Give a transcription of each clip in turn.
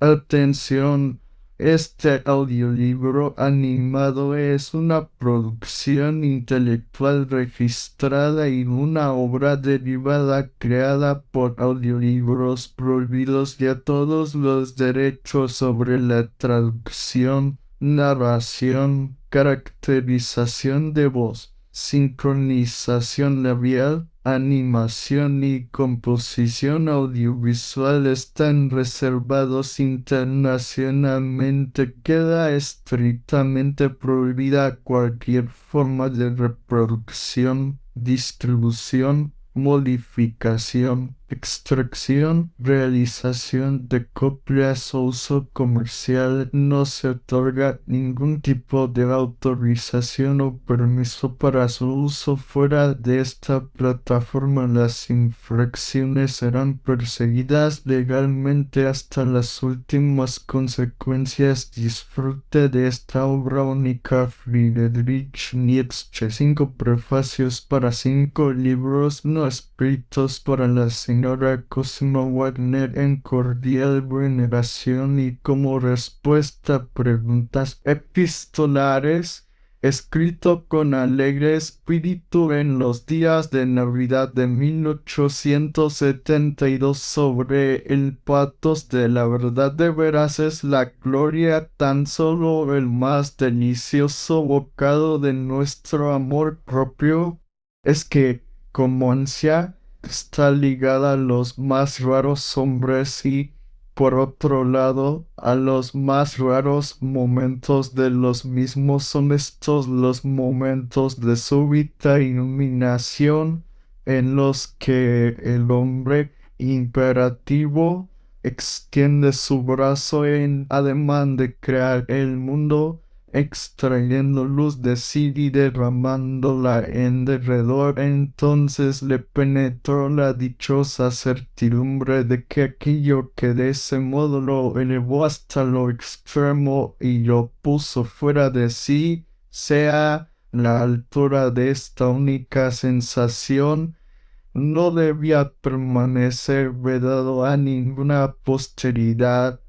Atención, este audiolibro animado es una producción intelectual registrada y una obra derivada creada por Audiolibros Prohibidos y a todos los derechos sobre la traducción, narración, caracterización de voz, sincronización labial, animación y composición audiovisual están reservados internacionalmente. Queda estrictamente prohibida cualquier forma de reproducción, distribución, modificación, extracción, realización de copias o uso comercial. No se otorga ningún tipo de autorización o permiso para su uso fuera de esta plataforma. Las infracciones serán perseguidas legalmente hasta las últimas consecuencias. Disfrute de esta obra única. Friedrich Nietzsche. 5 prefacios para 5 libros no escritos para la señora Cosima Wagner en cordial veneración y como respuesta a preguntas epistolares, escrito con alegre espíritu en los días de Navidad de 1872 sobre el patos de la verdad. De veras es la gloria, tan solo el más delicioso bocado de nuestro amor propio. Es que, como ansia, está ligada a los más raros hombres y, por otro lado, a los más raros momentos de los mismos. Son estos los momentos de súbita iluminación en los que el hombre imperativo extiende su brazo en ademán de crear el mundo, extrayendo luz de sí y derramándola en derredor. Entonces le penetró la dichosa certidumbre de que aquello que de ese modo lo elevó hasta lo extremo y lo puso fuera de sí, sea la altura de esta única sensación, no debía permanecer vedado a ninguna posteridad.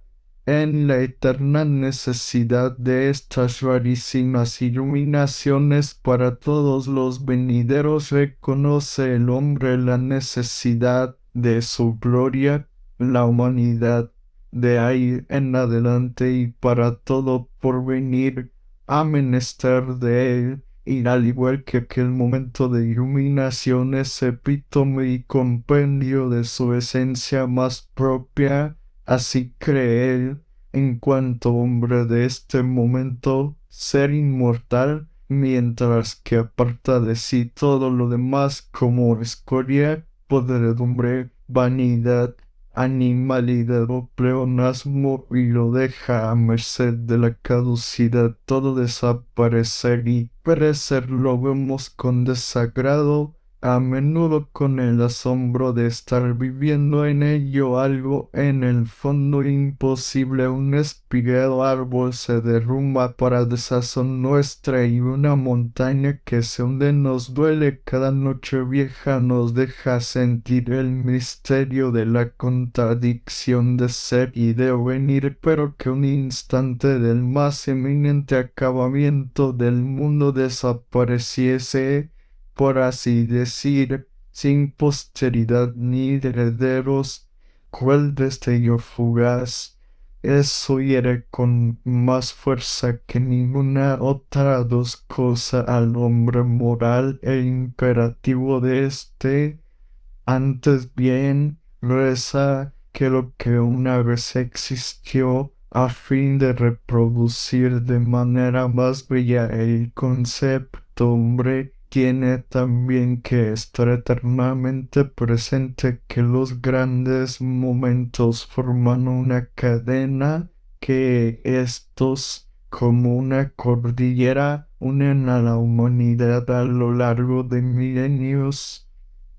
En la eterna necesidad de estas rarísimas iluminaciones para todos los venideros reconoce el hombre la necesidad de su gloria, la humanidad de ahí en adelante y para todo porvenir ha menester de él, y al igual que aquel momento de iluminación es epítome y compendio de su esencia más propia. Así cree él, en cuanto hombre de este momento, ser inmortal, mientras que aparta de sí todo lo demás como escoria, podredumbre, vanidad, animalidad o pleonasmo, y lo deja a merced de la caducidad. Todo desaparecer y perecer lo vemos con desagrado, a menudo con el asombro de estar viviendo en ello algo en el fondo imposible. Un espiguero árbol se derrumba para desazón nuestra y una montaña que se hunde nos duele. Cada noche vieja nos deja sentir el misterio de la contradicción de ser y de venir, pero que un instante del más eminente acabamiento del mundo desapareciese, por así decir, sin posteridad ni herederos. Cuál destello fugaz, eso hiere con más fuerza que ninguna otra dos cosas al hombre moral e imperativo de este. Antes bien reza que lo que una vez existió a fin de reproducir de manera más bella el concepto hombre, tiene también que estar eternamente presente, que los grandes momentos forman una cadena, que estos, como una cordillera, unen a la humanidad a lo largo de milenios,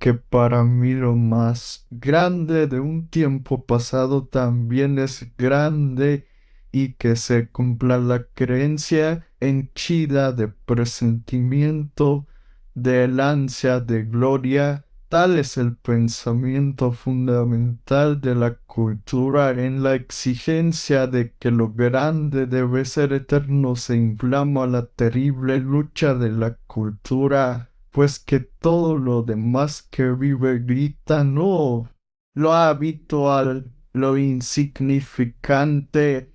que para mí lo más grande de un tiempo pasado también es grande, y que se cumpla la creencia henchida de presentimiento, del ansia de gloria, Tal es el pensamiento fundamental de la cultura en la exigencia de que lo grande debe ser eterno se inflama la terrible lucha de la cultura, pues que todo lo demás que vive grita no. Lo habitual, lo insignificante,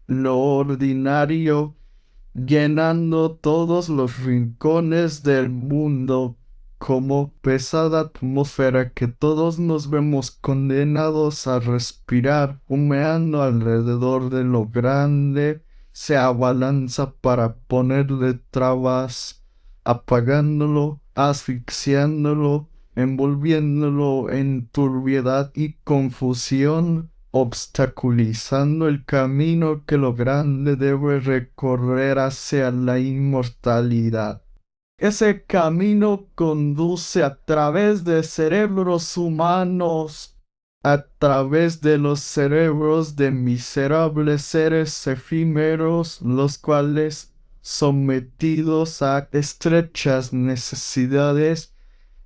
lo ordinario, llenando todos los rincones del mundo como pesada atmósfera que todos nos vemos condenados a respirar, humeando alrededor de lo grande, se abalanza para ponerle trabas, apagándolo, asfixiándolo, envolviéndolo en turbiedad y confusión, obstaculizando el camino que lo grande debe recorrer hacia la inmortalidad. Ese camino conduce a través de cerebros humanos, a través de los cerebros de miserables seres efímeros, los cuales, sometidos a estrechas necesidades,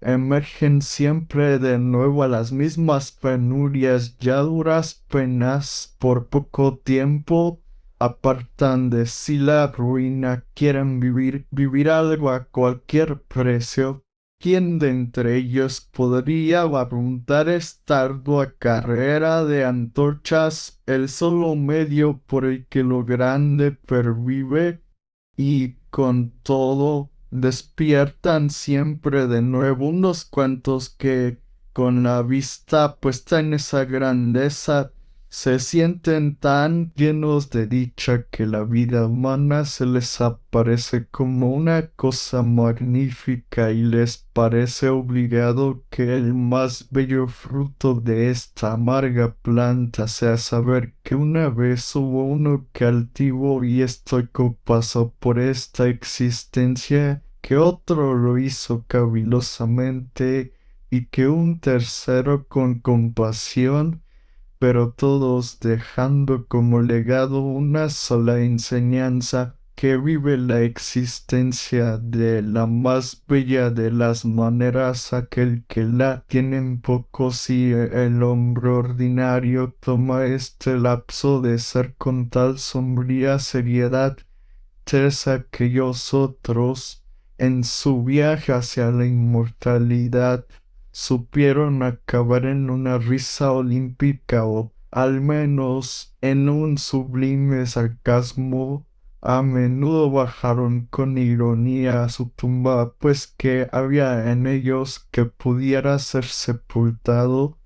emergen siempre de nuevo a las mismas penurias, ya duras penas por poco tiempo, apartan de sí la ruina, quieren vivir algo a cualquier precio. ¿Quién de entre ellos podría abarruntar esta ardua carrera de antorchas, el solo medio por el que lo grande pervive? Y con todo despiertan siempre de nuevo unos cuantos que, con la vista puesta en esa grandeza, se sienten tan llenos de dicha que la vida humana se les aparece como una cosa magnífica y les parece obligado que el más bello fruto de esta amarga planta sea saber que una vez hubo uno que altivo y estoico pasó por esta existencia, que otro lo hizo cavilosamente y que un tercero con compasión, pero todos dejando como legado una sola enseñanza, que vive la existencia de la más bella de las maneras aquel que la tiene en poco si el hombre ordinario toma este lapso de ser con tal sombría seriedad, tres aquellos otros, en su viaje hacia la inmortalidad, supieron acabar en una risa olímpica o, al menos, en un sublime sarcasmo. A menudo bajaron con ironía a su tumba, pues que había en ellos que pudiera ser sepultado.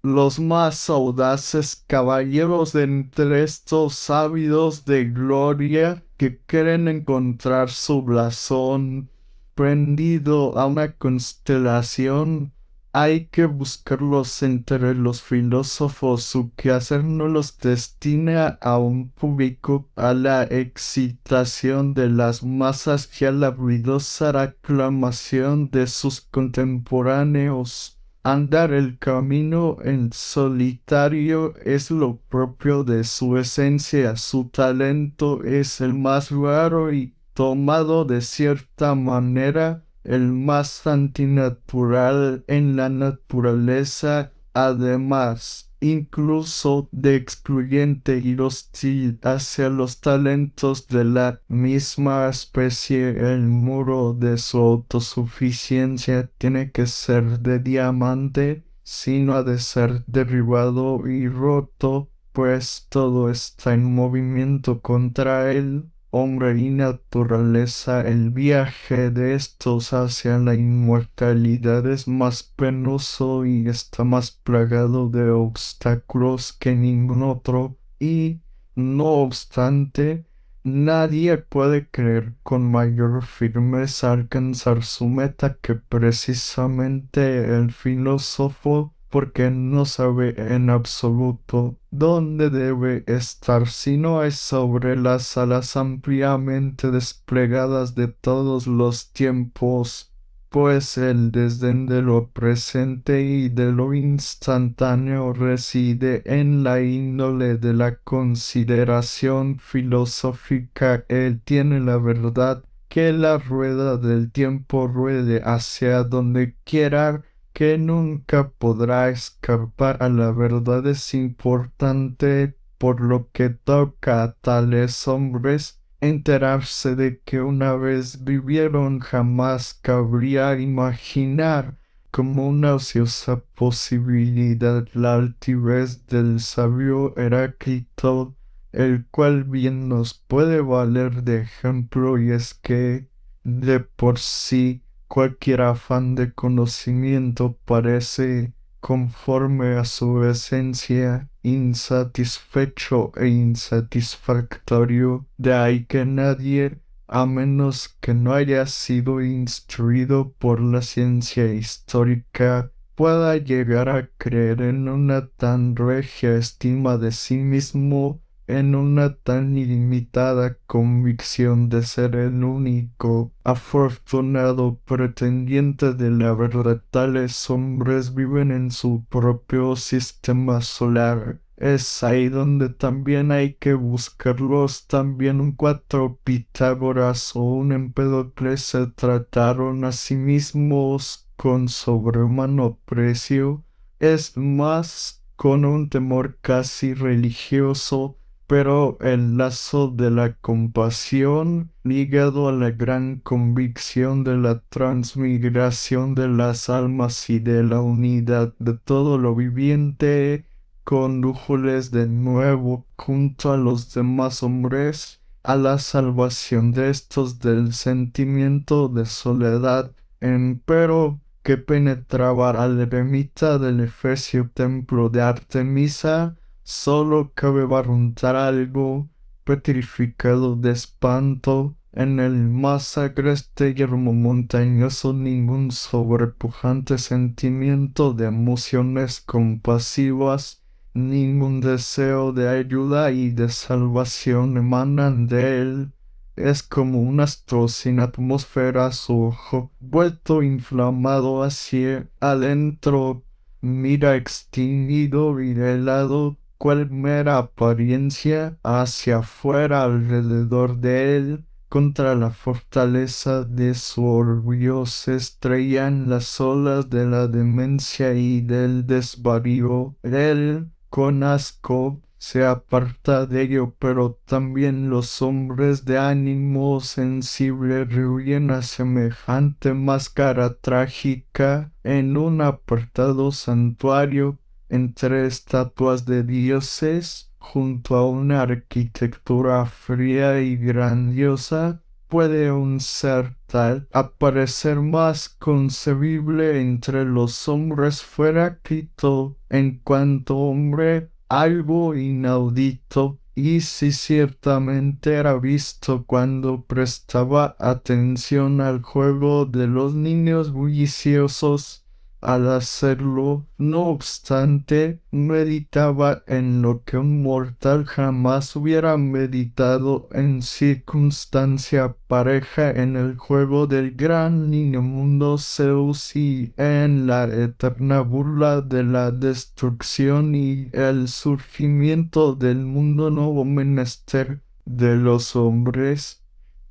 Los más audaces caballeros de entre estos ávidos de gloria que creen encontrar su blasón prendido a una constelación, hay que buscarlos entre los filósofos, su quehacer no los destina a un público, a la excitación de las masas y a la ruidosa aclamación de sus contemporáneos. Andar el camino en solitario es lo propio de su esencia, su talento es el más raro y, tomado de cierta manera, el más antinatural en la naturaleza, además, incluso de excluyente y hostil hacia los talentos de la misma especie. El muro de su autosuficiencia tiene que ser de diamante, sino ha de ser derribado y roto, pues todo está en movimiento contra él. Hombre y naturaleza, el viaje de estos hacia la inmortalidad es más penoso y está más plagado de obstáculos que ningún otro, y, no obstante, nadie puede creer con mayor firmeza alcanzar su meta que precisamente el filósofo, porque no sabe en absoluto dónde debe estar, sino es sobre las alas ampliamente desplegadas de todos los tiempos, pues el desdén de lo presente y de lo instantáneo reside en la índole de la consideración filosófica. Él tiene la verdad, que la rueda del tiempo ruede hacia donde quiera, que nunca podrá escapar a la verdad. Es importante, por lo que toca a tales hombres, enterarse de que una vez vivieron. Jamás cabría imaginar como una ociosa posibilidad la altivez del sabio Heráclito, el cual bien nos puede valer de ejemplo. Y es que de por sí cualquier afán de conocimiento parece, conforme a su esencia, insatisfecho e insatisfactorio. De ahí que nadie, a menos que no haya sido instruido por la ciencia histórica, pueda llegar a creer en una tan regia estima de sí mismo, en una tan ilimitada convicción de ser el único afortunado pretendiente de la verdad. Tales hombres viven en su propio sistema solar. Es ahí donde también hay que buscarlos. También un cuatro Pitágoras o un Empédocles se trataron a sí mismos con sobrehumano precio, es más, con un temor casi religioso, pero el lazo de la compasión, ligado a la gran convicción de la transmigración de las almas y de la unidad de todo lo viviente, condújoles de nuevo junto a los demás hombres a la salvación de estos del sentimiento de soledad. Empero que penetraba al eremita del efesio templo de Artemisa, solo cabe barruntar algo, petrificado de espanto, en el más agreste yermo montañoso. Ningún sobrepujante sentimiento de emociones compasivas, ningún deseo de ayuda y de salvación emanan de él. Es como un astro sin atmósfera. Su ojo, vuelto inflamado hacia adentro, mira extinguido y helado, cual mera apariencia, hacia afuera alrededor de él. Contra la fortaleza de su orgullo se estrellan las olas de la demencia y del desvarío. Él, con asco, se aparta de ello, pero también los hombres de ánimo sensible rehuyen a semejante máscara trágica. En un apartado santuario, entre estatuas de dioses, junto a una arquitectura fría y grandiosa, puede un ser tal aparecer más concebible entre los hombres. Fuera Quito, en cuanto hombre, algo inaudito, y si ciertamente era visto cuando prestaba atención al juego de los niños bulliciosos. Al hacerlo, no obstante, meditaba en lo que un mortal jamás hubiera meditado en circunstancia pareja, en el juego del gran niño mundo Zeus y en la eterna burla de la destrucción y el surgimiento del mundo nuevo menester de los hombres.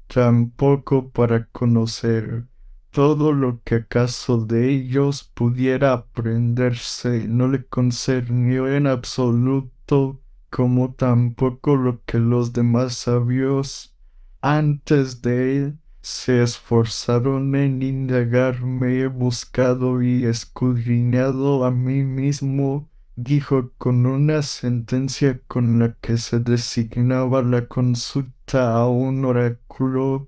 Tampoco para conocer todo lo que acaso de ellos pudiera aprenderse no le concernió en absoluto, como tampoco lo que los demás sabios antes de él se esforzaron en indagar. Me he buscado y escudriñado a mí mismo, dijo con una sentencia con la que se designaba la consulta a un oráculo,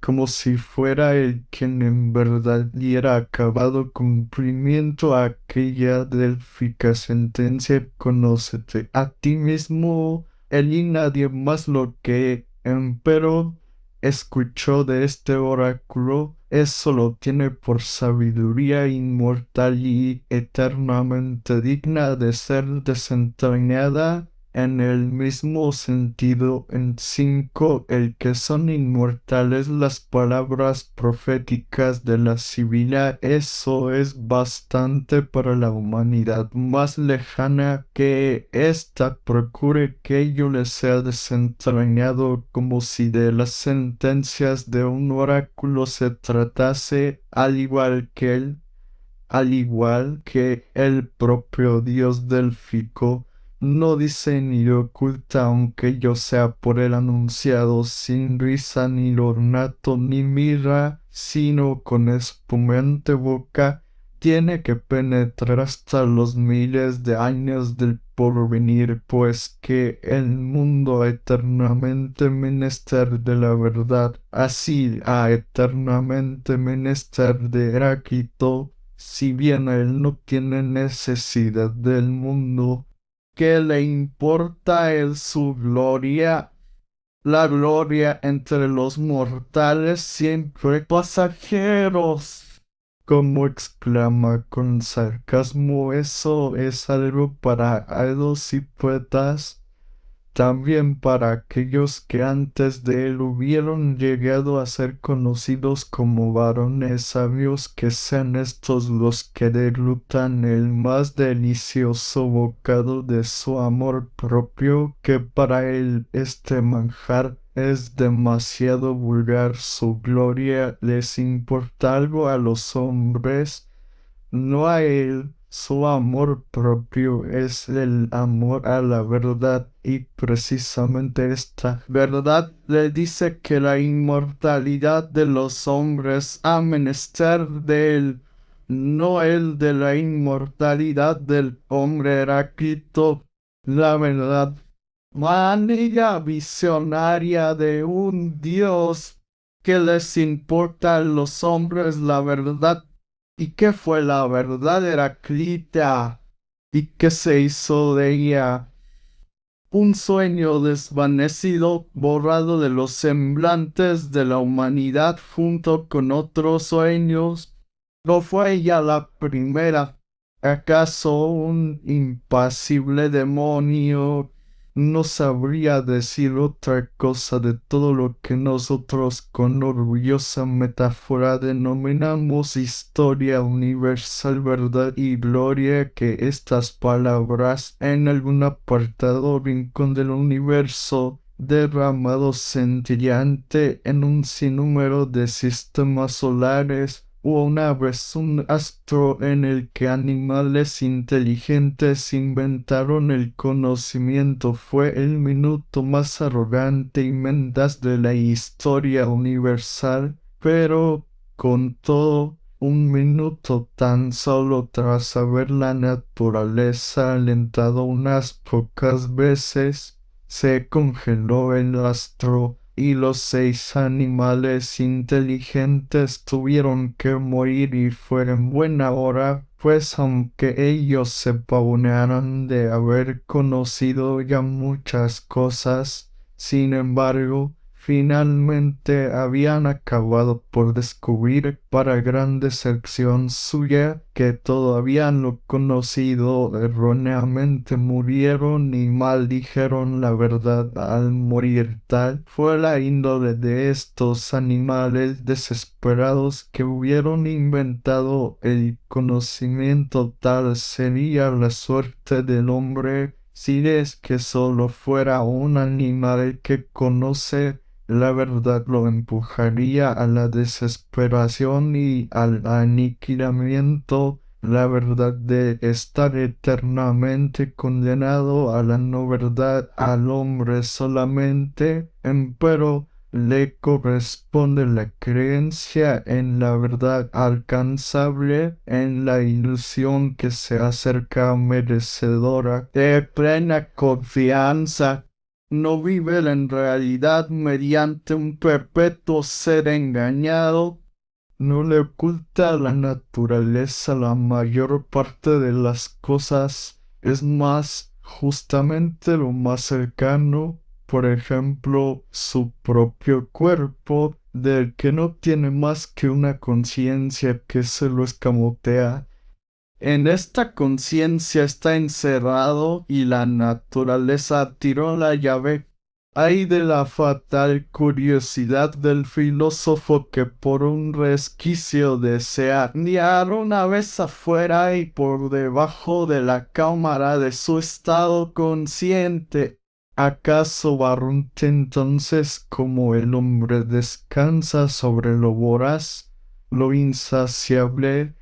como si fuera él quien en verdad diera acabado cumplimiento a aquella délfica sentencia. Conócete a ti mismo, él y nadie más. Lo que, empero, escuchó de este oráculo, eso lo tiene por sabiduría inmortal y eternamente digna de ser desentrañada. En el mismo sentido, en 5, el que son inmortales las palabras proféticas de la Sibila. Eso es bastante para la humanidad más lejana, que ésta procure que ello le sea desentrañado, como si de las sentencias de un oráculo se tratase, al igual que él al igual que el propio dios Délfico, no dice ni oculta, aunque yo sea por él anunciado, sin risa ni ornato ni mirra, sino con espumante boca, tiene que penetrar hasta los miles de años del porvenir, pues que el mundo eternamente menester de la verdad, así ha eternamente menester de Heráclito, si bien él no tiene necesidad del mundo, que le importa es su gloria. La gloria entre los mortales siempre pasajeros. Como exclama con sarcasmo, eso es algo para hados y poetas, también para aquellos que antes de él hubieron llegado a ser conocidos como varones sabios, que sean estos los que deglutan el más delicioso bocado de su amor propio, que para él este manjar es demasiado vulgar. Su gloria les importa algo a los hombres, no a él. Su amor propio es el amor a la verdad, y precisamente esta verdad le dice que la inmortalidad de los hombres ha menester de él, no el de la inmortalidad del hombre. Heráclito, la verdad, manera visionaria de un dios que les importa a los hombres la verdad. ¿Y qué fue la verdad, Heraclita? ¿Y qué se hizo de ella? Un sueño desvanecido, borrado de los semblantes de la humanidad junto con otros sueños. ¿No fue ella la primera? ¿Acaso un impasible demonio no sabría decir otra cosa de todo lo que nosotros con orgullosa metáfora denominamos historia universal, verdad y gloria, que estas palabras en algún apartado rincón del universo derramado centellante en un sinnúmero de sistemas solares, o una vez un astro en el que animales inteligentes inventaron el conocimiento, fue el minuto más arrogante y mendaz de la historia universal, pero con todo, un minuto tan solo, tras haber la naturaleza alentado unas pocas veces, se congeló el astro, y los 6 animales inteligentes tuvieron que morir, y fue en buena hora, pues aunque ellos se pavonearan de haber conocido ya muchas cosas, sin embargo, finalmente habían acabado por descubrir, para gran decepción suya, que todo habían lo conocido erróneamente, murieron y maldijeron la verdad al morir. Tal fue la índole de estos animales desesperados, que hubieron inventado el conocimiento. Tal sería la suerte del hombre si es que solo fuera un animal que conoce la verdad. Lo empujaría a la desesperación y al aniquilamiento. La verdad de estar eternamente condenado a la no verdad al hombre solamente, empero le corresponde la creencia en la verdad alcanzable, en la ilusión que se acerca merecedora de plena confianza. No vive en realidad mediante un perpetuo ser engañado. No le oculta a la naturaleza la mayor parte de las cosas. Es más, justamente lo más cercano, por ejemplo, su propio cuerpo, del que no tiene más que una conciencia que se lo escamotea. En esta conciencia está encerrado, y la naturaleza tiró la llave. Ay de la fatal curiosidad del filósofo, que por un resquicio desea mirar una vez afuera y por debajo de la cámara de su estado consciente. ¿Acaso barrunte entonces como el hombre descansa sobre lo voraz, lo insaciable,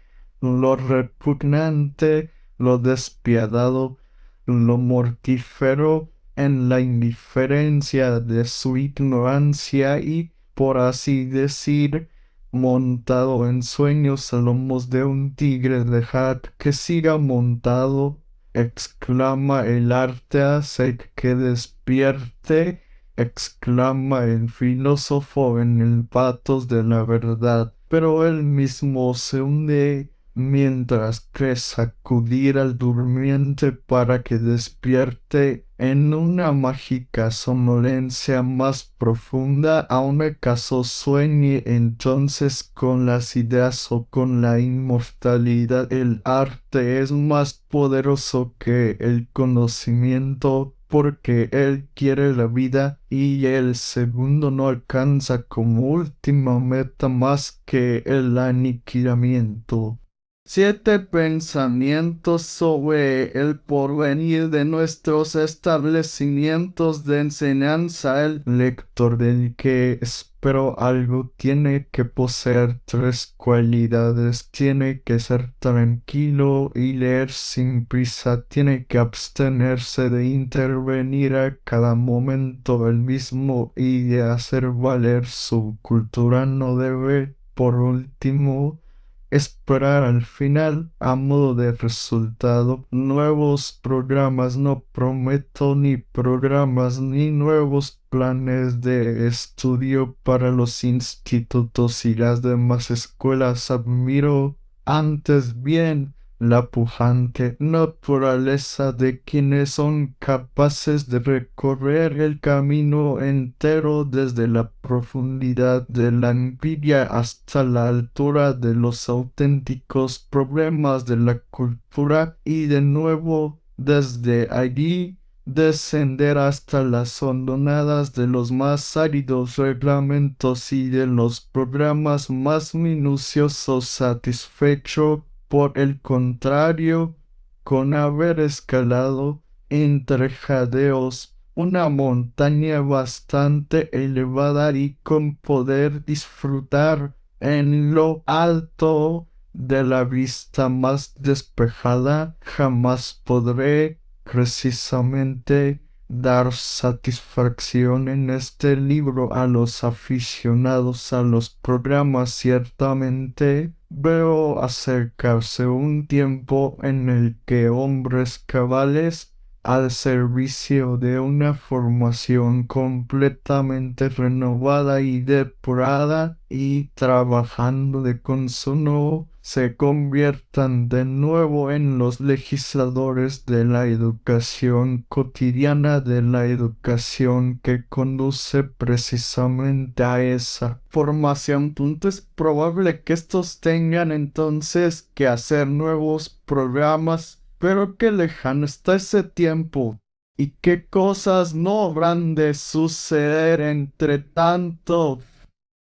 lo repugnante, lo despiadado, lo mortífero en la indiferencia de su ignorancia y, por así decir, montado en sueños a lomos de un tigre, dejad que siga montado, exclama el arte, hace que despierte, exclama el filósofo en el patos de la verdad, pero él mismo se hunde mientras que sacudir al durmiente para que despierte en una mágica somnolencia más profunda, aun acaso sueñe entonces con las ideas o con la inmortalidad. El arte es más poderoso que el conocimiento, porque él quiere la vida y el segundo no alcanza como última meta más que el aniquilamiento. 7 pensamientos sobre el porvenir de nuestros establecimientos de enseñanza. El lector del que espero algo tiene que poseer 3 cualidades. Tiene que ser tranquilo y leer sin prisa. Tiene que abstenerse de intervenir a cada momento el mismo y de hacer valer su cultura. No debe, por último, esperar al final a modo de resultado nuevos programas. No prometo ni programas ni nuevos planes de estudio para los institutos y las demás escuelas. Admiro antes bien la pujante naturaleza de quienes son capaces de recorrer el camino entero desde la profundidad de la envidia hasta la altura de los auténticos problemas de la cultura y de nuevo desde allí descender hasta las hondonadas de los más áridos reglamentos y de los programas más minuciosos. Satisfecho, por el contrario, con haber escalado entre jadeos una montaña bastante elevada y con poder disfrutar en lo alto de la vista más despejada, jamás podré precisamente dar satisfacción en este libro a los aficionados a los programas. Ciertamente veo acercarse un tiempo en el que hombres cabales al servicio de una formación completamente renovada y depurada y trabajando de consono, se conviertan de nuevo en los legisladores de la educación cotidiana, de la educación que conduce precisamente a esa formación. Es probable que estos tengan entonces que hacer nuevos programas, pero qué lejano está ese tiempo. ¿Y qué cosas no habrán de suceder entre tanto?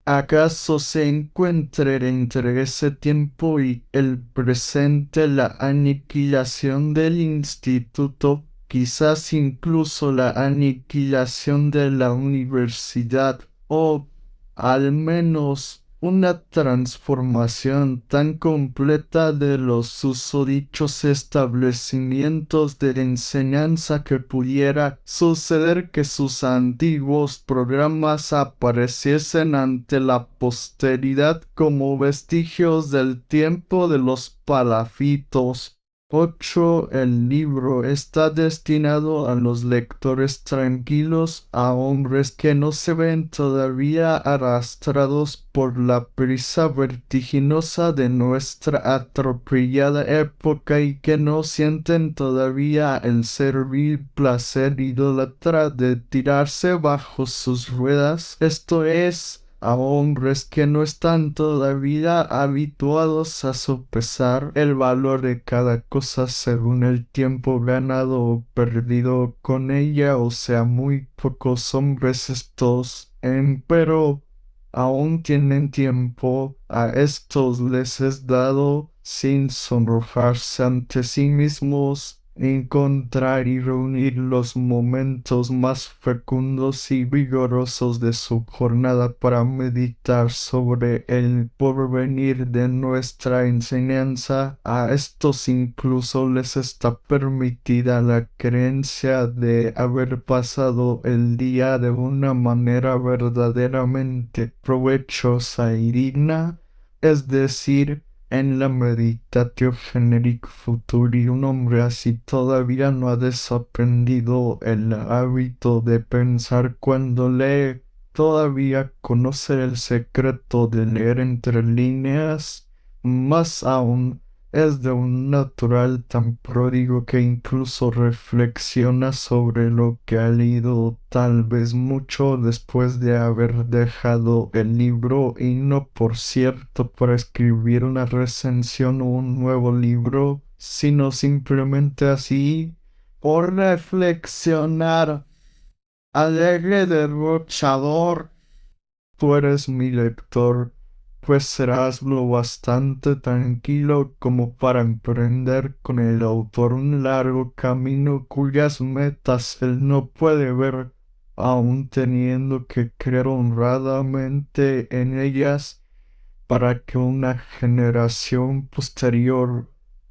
¿Acaso se encuentre entre ese tiempo y el presente la aniquilación del instituto, quizás incluso la aniquilación de la universidad, o al menos una transformación tan completa de los susodichos establecimientos de enseñanza que pudiera suceder que sus antiguos programas apareciesen ante la posteridad como vestigios del tiempo de los palafitos? 8. El libro está destinado a los lectores tranquilos, a hombres que no se ven todavía arrastrados por la prisa vertiginosa de nuestra atropellada época y que no sienten todavía el servil placer idólatra de tirarse bajo sus ruedas. Esto es, a hombres que no están todavía habituados a sopesar el valor de cada cosa según el tiempo ganado o perdido con ella. O sea, muy pocos hombres estos, empero aún tienen tiempo. A estos les es dado, sin sonrojarse ante sí mismos, encontrar y reunir los momentos más fecundos y vigorosos de su jornada para meditar sobre el porvenir de nuestra enseñanza. A estos incluso les está permitida la creencia de haber pasado el día de una manera verdaderamente provechosa y digna, es decir, en la Meditatio Generic Futuri. Un hombre así todavía no ha desaprendido el hábito de pensar cuando lee, todavía conoce el secreto de leer entre líneas, más aún es de un natural tan pródigo que incluso reflexiona sobre lo que ha leído, tal vez mucho después de haber dejado el libro, y no por cierto para escribir una recensión o un nuevo libro, sino simplemente así por reflexionar. Alegre derrochador, tú eres mi lector, pues serás lo bastante tranquilo como para emprender con el autor un largo camino cuyas metas él no puede ver, aun teniendo que creer honradamente en ellas, para que una generación posterior,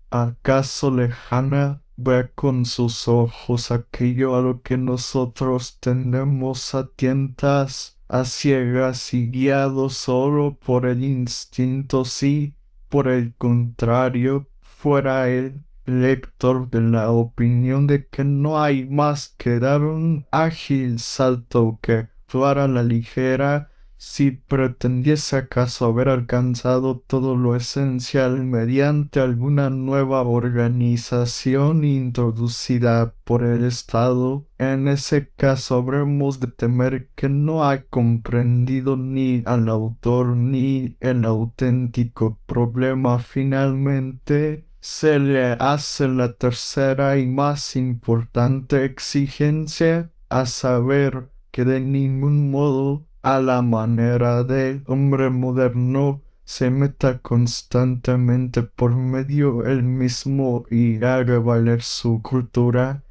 acaso lejana, vea con sus ojos aquello a lo que nosotros tendemos a tientas, a ciegas y guiados solo por el instinto. Si, por el contrario, fuera el lector de la opinión de que no hay más que dar un ágil salto, que actuar a la ligera, si pretendiese acaso haber alcanzado todo lo esencial mediante alguna nueva organización introducida por el Estado, en ese caso habremos de temer que no ha comprendido ni al autor ni el auténtico problema. Finalmente, se le hace la tercera y más importante exigencia, a saber, que de ningún modo, a la manera del hombre moderno, se meta constantemente por medio él mismo y haga valer su cultura,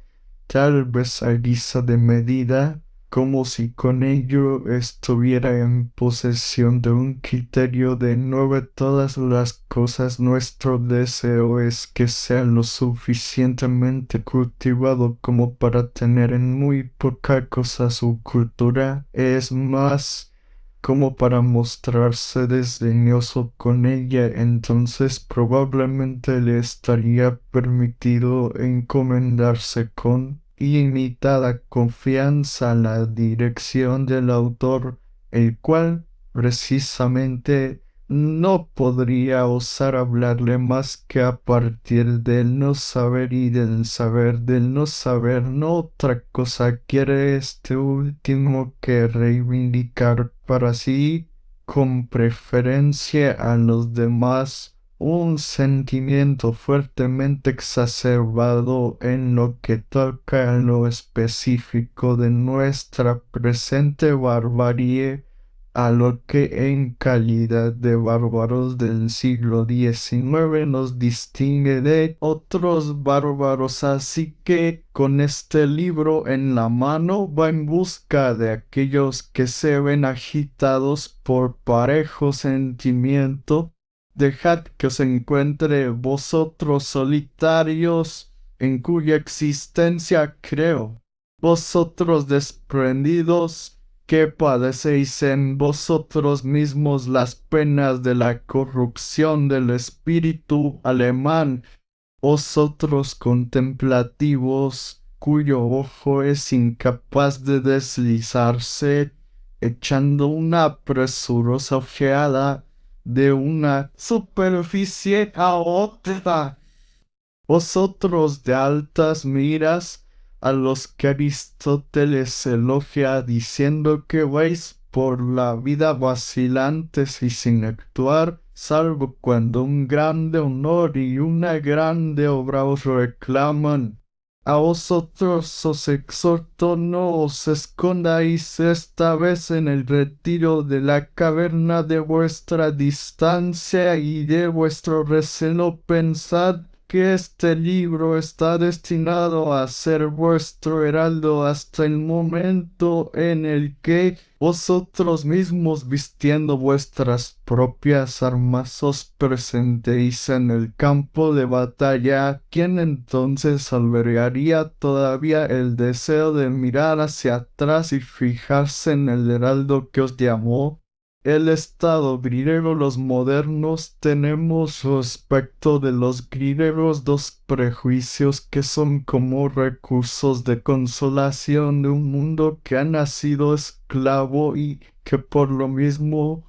tal vez a guisa de medida, como si con ello estuviera en posesión de un criterio de no ve todas las cosas. Nuestro deseo es que sea lo suficientemente cultivado como para tener en muy poca cosa su cultura, es más, como para mostrarse desdeñoso con ella. Entonces probablemente le estaría permitido encomendarse con ilimitada confianza a la dirección del autor, el cual precisamente no podría osar hablarle más que a partir del no saber y del saber del no saber. No otra cosa quiere este último que reivindicar para sí, con preferencia a los demás, un sentimiento fuertemente exacerbado en lo que toca a lo específico de nuestra presente barbarie, a lo que en calidad de bárbaros del siglo XIX nos distingue de otros bárbaros. Así que con este libro en la mano va en busca de aquellos que se ven agitados por parejo sentimiento. Dejad que os encuentre vosotros solitarios, en cuya existencia creo, vosotros desprendidos, que padecéis en vosotros mismos las penas de la corrupción del espíritu alemán, vosotros contemplativos, cuyo ojo es incapaz de deslizarse, echando una presurosa ojeada de una superficie a otra, vosotros de altas miras, a los que Aristóteles elogia diciendo que vais por la vida vacilantes y sin actuar, salvo cuando un grande honor y una grande obra os reclaman. A vosotros os exhorto, no os escondáis esta vez en el retiro de la caverna de vuestra distancia y de vuestro recelo. Pensad que este libro está destinado a ser vuestro heraldo hasta el momento en el que vosotros mismos, vistiendo vuestras propias armas, os presentéis en el campo de batalla, quien entonces albergaría todavía el deseo de mirar hacia atrás y fijarse en el heraldo que os llamó. El estado griego, los modernos tenemos respecto de los griegos dos prejuicios que son como recursos de consolación de un mundo que ha nacido esclavo y que por lo mismo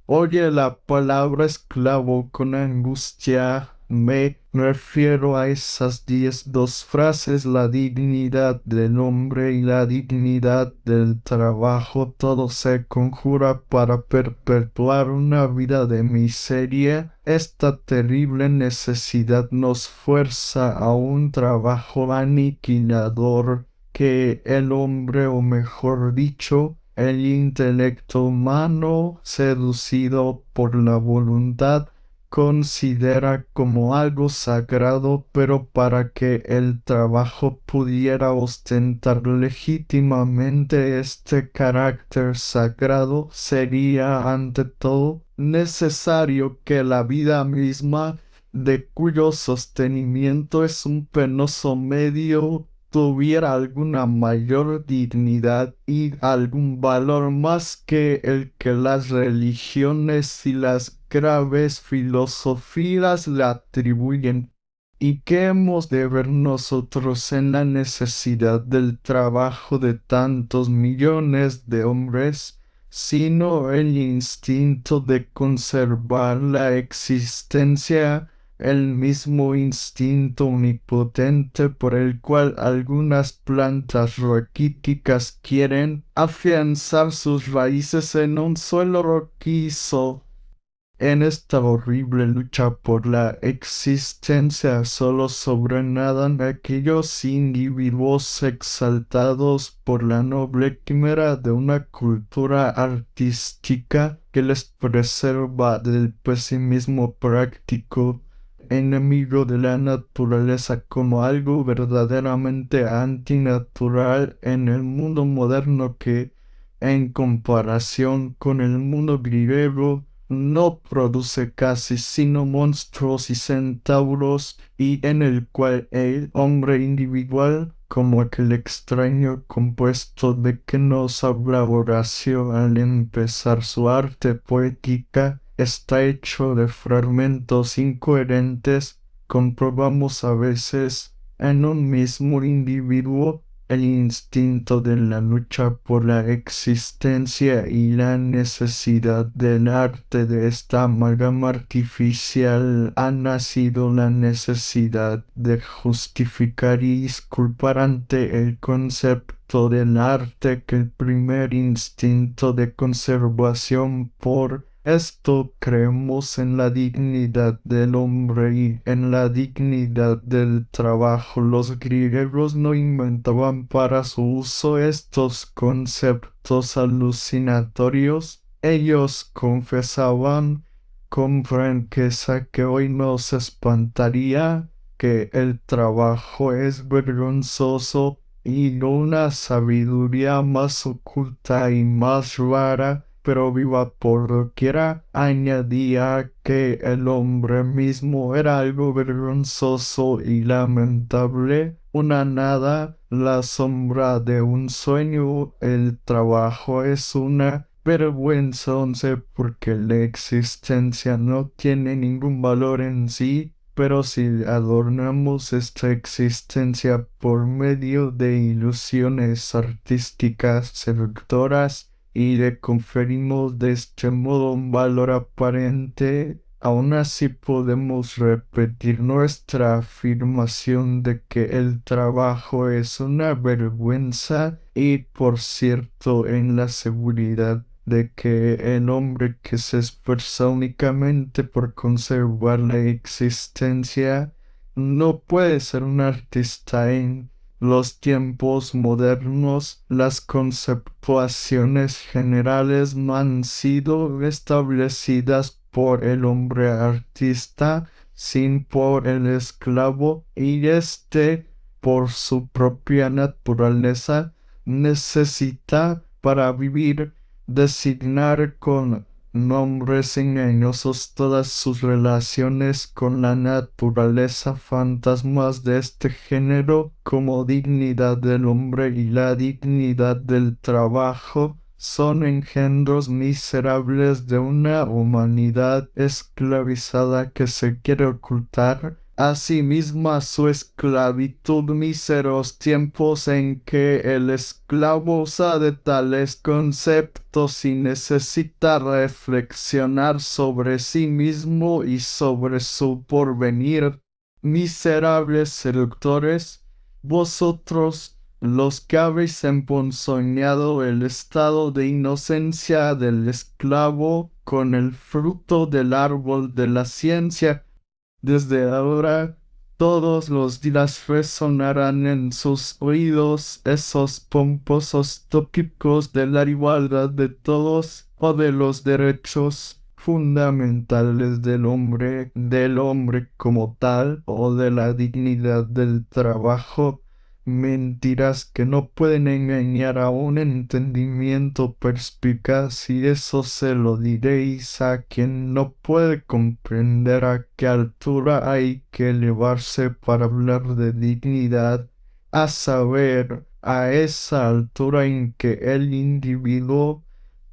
oye la palabra esclavo con angustia. Me refiero a esas dos frases, la dignidad del hombre y la dignidad del trabajo. Todo se conjura para perpetuar una vida de miseria. Esta terrible necesidad nos fuerza a un trabajo aniquilador que el hombre, o mejor dicho, el intelecto humano, seducido por la voluntad, considera como algo sagrado, pero para que el trabajo pudiera ostentar legítimamente este carácter sagrado, sería ante todo necesario que la vida misma, de cuyo sostenimiento es un penoso medio, tuviera alguna mayor dignidad y algún valor más que el que las religiones y las graves filosofías le atribuyen. ¿Y qué hemos de ver nosotros en la necesidad del trabajo de tantos millones de hombres, sino el instinto de conservar la existencia, el mismo instinto omnipotente por el cual algunas plantas raquíticas quieren afianzar sus raíces en un suelo rojizo? En esta horrible lucha por la existencia solo sobrenadan aquellos individuos exaltados por la noble quimera de una cultura artística que les preserva del pesimismo práctico, enemigo de la naturaleza, como algo verdaderamente antinatural en el mundo moderno que, en comparación con el mundo griego, no produce casi sino monstruos y centauros, y en el cual el hombre individual, como aquel extraño compuesto de que nos habla Horacio al empezar su arte poética, está hecho de fragmentos incoherentes. Comprobamos a veces en un mismo individuo el instinto de la lucha por la existencia y la necesidad del arte. De esta amalgama artificial ha nacido la necesidad de justificar y disculpar ante el concepto del arte que el primer instinto de conservación. Por esto creemos en la dignidad del hombre y en la dignidad del trabajo. Los griegos no inventaban para su uso estos conceptos alucinatorios. Ellos confesaban con franqueza que hoy nos espantaría que el trabajo es vergonzoso, y una sabiduría más oculta y más rara, pero viva por doquiera, añadía que el hombre mismo era algo vergonzoso y lamentable, una nada, la sombra de un sueño. El trabajo es una vergüenza, porque la existencia no tiene ningún valor en sí. Pero si adornamos esta existencia por medio de ilusiones artísticas seductoras y le conferimos de este modo un valor aparente, aún así podemos repetir nuestra afirmación de que el trabajo es una vergüenza, y por cierto en la seguridad de que el hombre que se esfuerza únicamente por conservar la existencia no puede ser un artista. En los tiempos modernos, las conceptuaciones generales no han sido establecidas por el hombre artista, sin por el esclavo, y éste, por su propia naturaleza, necesita para vivir designar con nombres engañosos todas sus relaciones con la naturaleza, fantasmas de este género como dignidad del hombre y la dignidad del trabajo. Son engendros miserables de una humanidad esclavizada que se quiere ocultar a sí misma su esclavitud, míseros tiempos en que el esclavo usa de tales conceptos y necesita reflexionar sobre sí mismo y sobre su porvenir. Miserables seductores, vosotros los que habéis emponzoñado el estado de inocencia del esclavo con el fruto del árbol de la ciencia, desde ahora todos los días resonarán en sus oídos esos pomposos tópicos de la igualdad de todos o de los derechos fundamentales del hombre como tal, o de la dignidad del trabajo. Mentiras que no pueden engañar a un entendimiento perspicaz, y eso se lo diréis a quien no puede comprender a qué altura hay que elevarse para hablar de dignidad, a saber, a esa altura en que el individuo,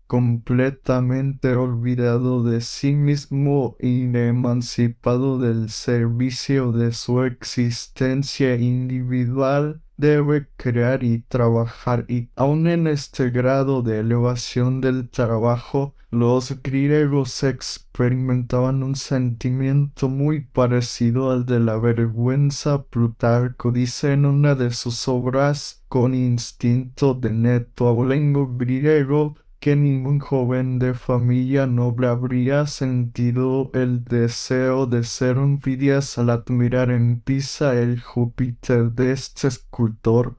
completamente olvidado de sí mismo y emancipado del servicio de su existencia individual, debe crear y trabajar. Y aun en este grado de elevación del trabajo, los griegos experimentaban un sentimiento muy parecido al de la vergüenza. Plutarco dice en una de sus obras, con instinto de neto abolengo griego, que ningún joven de familia noble habría sentido el deseo de ser un Fidias al admirar en Pisa el Júpiter de este escultor,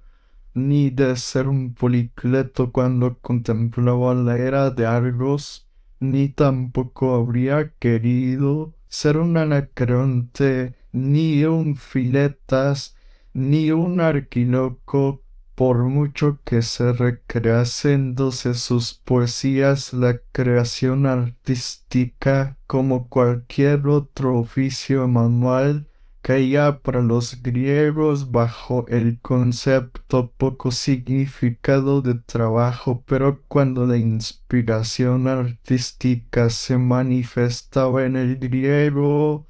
ni de ser un Policleto cuando contemplaba la era de Argos, ni tampoco habría querido ser un Anacreonte, ni un Filetas, ni un Arquiloco, por mucho que se recrease entonces sus poesías. La creación artística, como cualquier otro oficio manual, caía para los griegos bajo el concepto poco significado de trabajo, pero cuando la inspiración artística se manifestaba en el griego,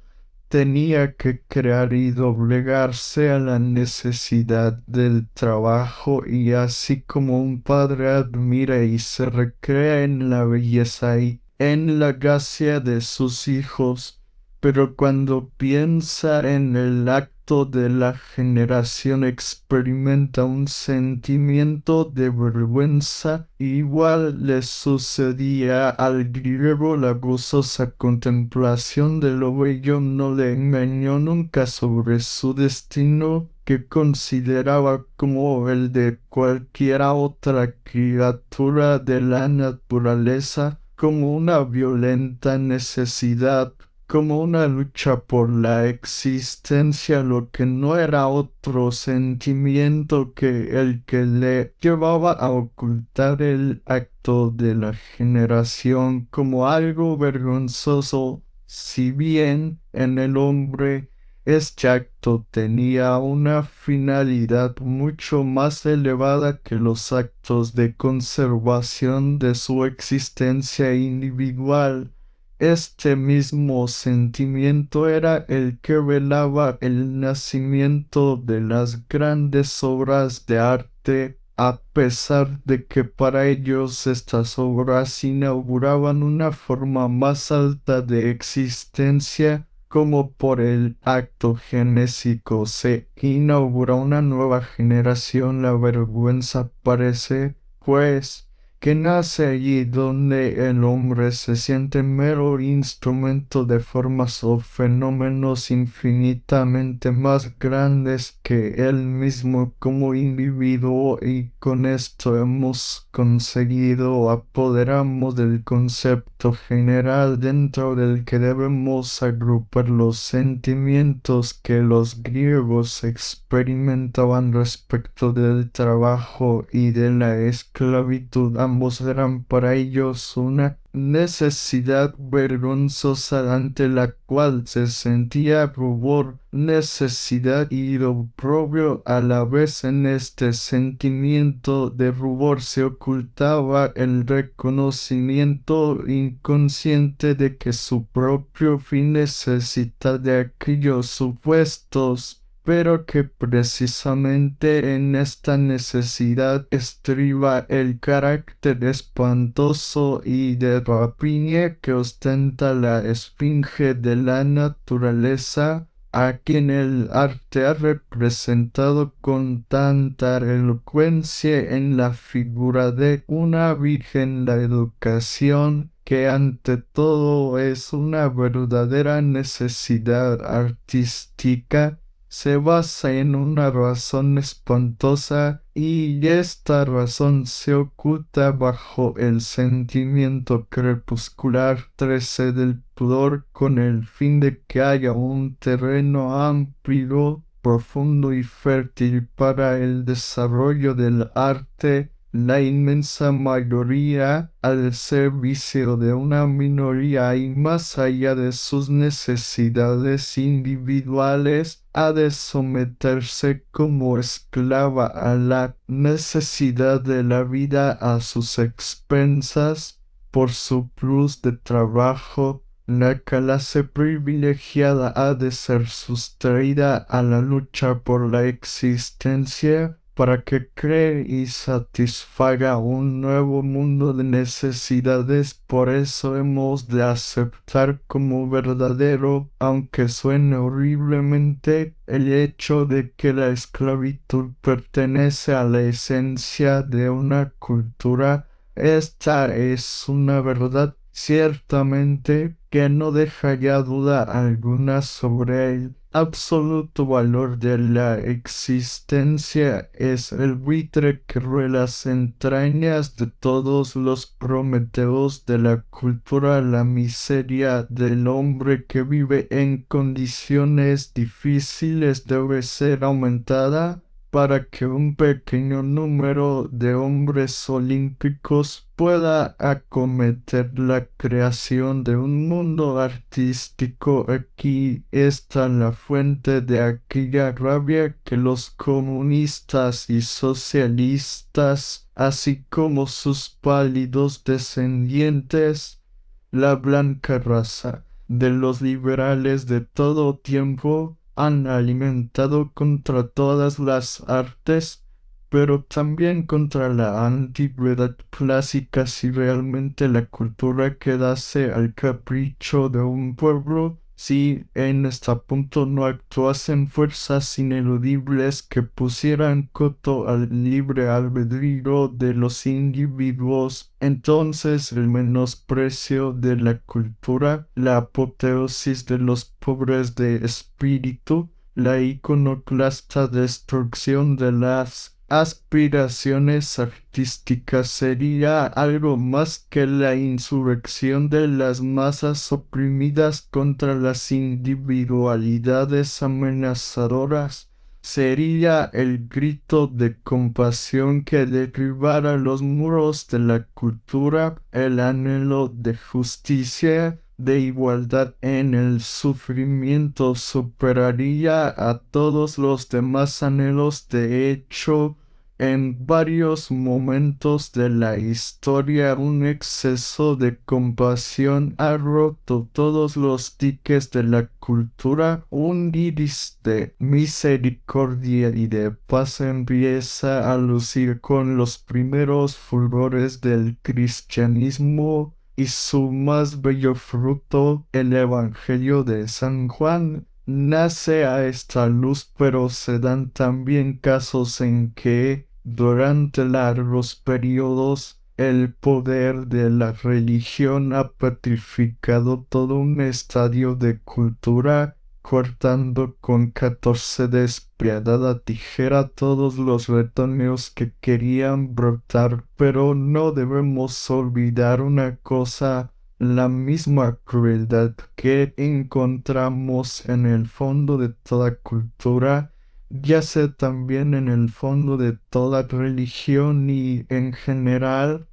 tenía que crear y doblegarse a la necesidad del trabajo, y así como un padre admira y se recrea en la belleza y en la gracia de sus hijos, pero cuando piensa en el acto de la generación experimenta un sentimiento de vergüenza. Igual le sucedía al griego. La gozosa contemplación de lo bello no le engañó nunca sobre su destino, que consideraba como el de cualquiera otra criatura de la naturaleza, como una violenta necesidad, como una lucha por la existencia, lo que no era otro sentimiento que el que le llevaba a ocultar el acto de la generación como algo vergonzoso, si bien en el hombre este acto tenía una finalidad mucho más elevada que los actos de conservación de su existencia individual. Este mismo sentimiento era el que velaba el nacimiento de las grandes obras de arte, a pesar de que para ellos estas obras inauguraban una forma más alta de existencia. Como por el acto genésico se inaugura una nueva generación, la vergüenza parece, pues, que nace allí donde el hombre se siente mero instrumento de formas o fenómenos infinitamente más grandes que él mismo como individuo, y con esto hemos conseguido apoderarnos del concepto general dentro del que debemos agrupar los sentimientos que los griegos experimentaban respecto del trabajo y de la esclavitud. Ambos eran para ellos una necesidad vergonzosa ante la cual se sentía rubor, necesidad y oprobio a la vez. En este sentimiento de rubor se ocultaba el reconocimiento inconsciente de que su propio fin necesita de aquellos supuestos, pero que precisamente en esta necesidad estriba el carácter espantoso y de rapiña que ostenta la esfinge de la naturaleza, a quien el arte ha representado con tanta elocuencia en la figura de una virgen. La educación, que ante todo es una verdadera necesidad artística, se basa en una razón espantosa, y esta razón se oculta bajo el sentimiento crepuscular 13 del pudor, con el fin de que haya un terreno amplio, profundo y fértil para el desarrollo del arte. La inmensa mayoría al servicio de una minoría y más allá de sus necesidades individuales, ha de someterse como esclava a la necesidad de la vida a sus expensas. Por su plus de trabajo, la clase privilegiada ha de ser sustraída a la lucha por la existencia, para que cree y satisfaga un nuevo mundo de necesidades. Por eso hemos de aceptar como verdadero, aunque suene horriblemente, el hecho de que la esclavitud pertenece a la esencia de una cultura. Esta es una verdad ciertamente que no deja ya duda alguna sobre el absoluto valor de la existencia. Es el buitre que roe las entrañas de todos los prometeos de la cultura. La miseria del hombre que vive en condiciones difíciles debe ser aumentada para que un pequeño número de hombres olímpicos pueda acometer la creación de un mundo artístico. Aquí está la fuente de aquella rabia que los comunistas y socialistas, así como sus pálidos descendientes, la blanca raza de los liberales de todo tiempo, han alimentado contra todas las artes, pero también contra la antigüedad clásica. Si realmente la cultura quedase al capricho de un pueblo, si en este punto no actuasen fuerzas ineludibles que pusieran coto al libre albedrío de los individuos, entonces el menosprecio de la cultura, la apoteosis de los pobres de espíritu, la iconoclasta destrucción de las aspiraciones artísticas sería algo más que la insurrección de las masas oprimidas contra las individualidades amenazadoras. Sería el grito de compasión que derribara los muros de la cultura, el anhelo de justicia, de igualdad en el sufrimiento superaría a todos los demás anhelos. De hecho, en varios momentos de la historia, un exceso de compasión ha roto todos los diques de la cultura. Un iris de misericordia y de paz empieza a lucir con los primeros fulgores del cristianismo, y su más bello fruto, el Evangelio de San Juan, nace a esta luz. Pero se dan también casos en que, durante largos periodos, El poder de la religión ha petrificado todo un estadio de cultura, cortando con 14 despiadada tijera todos los retoños que querían brotar. Pero no debemos olvidar una cosa: la misma crueldad que encontramos en el fondo de toda cultura yace también en el fondo de toda religión y, en general,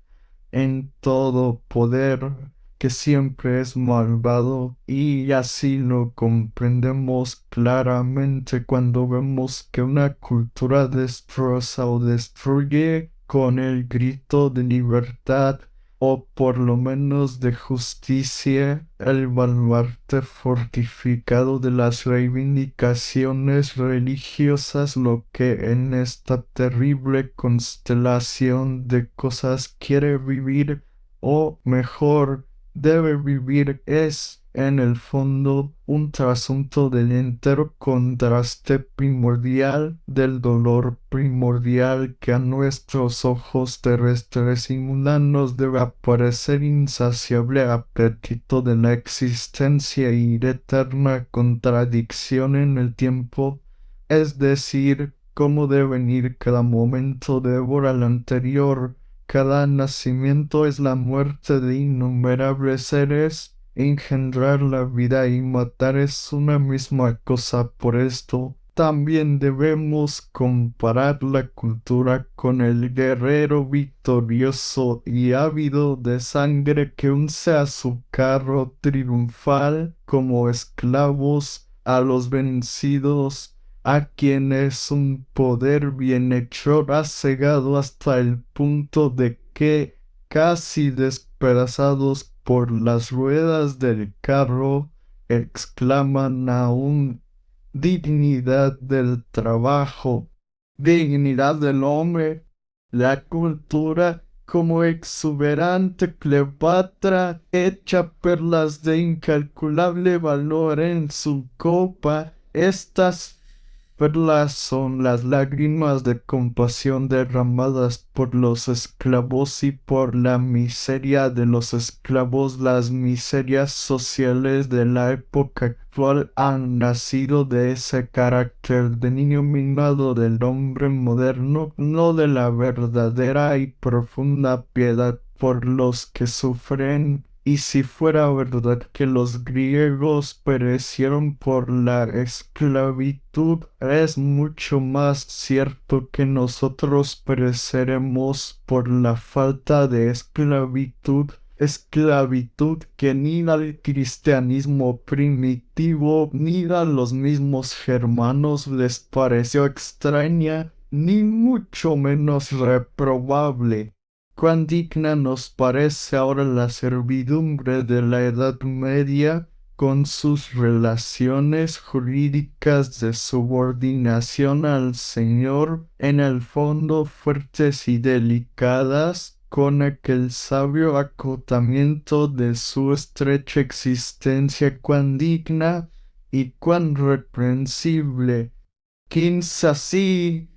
en todo poder, que siempre es malvado, y así lo comprendemos claramente cuando vemos que una cultura destroza o destruye con el grito de libertad, o por lo menos de justicia, el baluarte fortificado de las reivindicaciones religiosas. Lo que en esta terrible constelación de cosas quiere vivir, o mejor, debe vivir, es, en el fondo, un trasunto del entero contraste primordial, del dolor primordial que a nuestros ojos terrestres y mundanos debe parecer insaciable apetito de la existencia y de eterna contradicción en el tiempo, es decir, cómo deben ir cada momento devora al anterior. Cada nacimiento es la muerte de innumerables seres. Engendrar la vida y matar es una misma cosa. Por esto, también debemos comparar la cultura con el guerrero victorioso y ávido de sangre que unce a su carro triunfal como esclavos a los vencidos, a quienes un poder bienhechor ha cegado hasta el punto de que, casi despedazados por las ruedas del carro, exclaman aún: dignidad del trabajo, dignidad del hombre. La cultura, como exuberante Cleopatra, echa perlas de incalculable valor en su copa. Estas perlas son las lágrimas de compasión derramadas por los esclavos y por la miseria de los esclavos. Las miserias sociales de la época actual han nacido de ese carácter de niño mimado del hombre moderno, no de la verdadera y profunda piedad por los que sufren. Y si fuera verdad que los griegos perecieron por la esclavitud, es mucho más cierto que nosotros pereceremos por la falta de esclavitud. Esclavitud que ni al cristianismo primitivo ni a los mismos germanos les pareció extraña, ni mucho menos reprobable. Cuán digna nos parece ahora la servidumbre de la Edad Media, con sus relaciones jurídicas de subordinación al Señor, en el fondo fuertes y delicadas, con aquel sabio acotamiento de su estrecha existencia. Cuán digna y cuán reprensible. Quince así,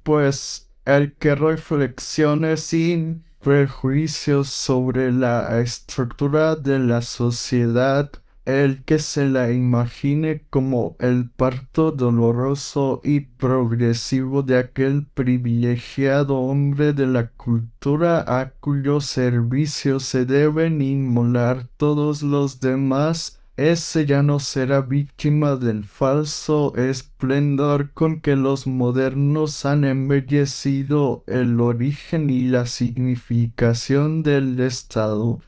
pues, el que reflexione sin prejuicios sobre la estructura de la sociedad, el que se la imagine como el parto doloroso y progresivo de aquel privilegiado hombre de la cultura a cuyo servicio se deben inmolar todos los demás, ese ya no será víctima del falso esplendor con que los modernos han embellecido el origen y la significación del Estado.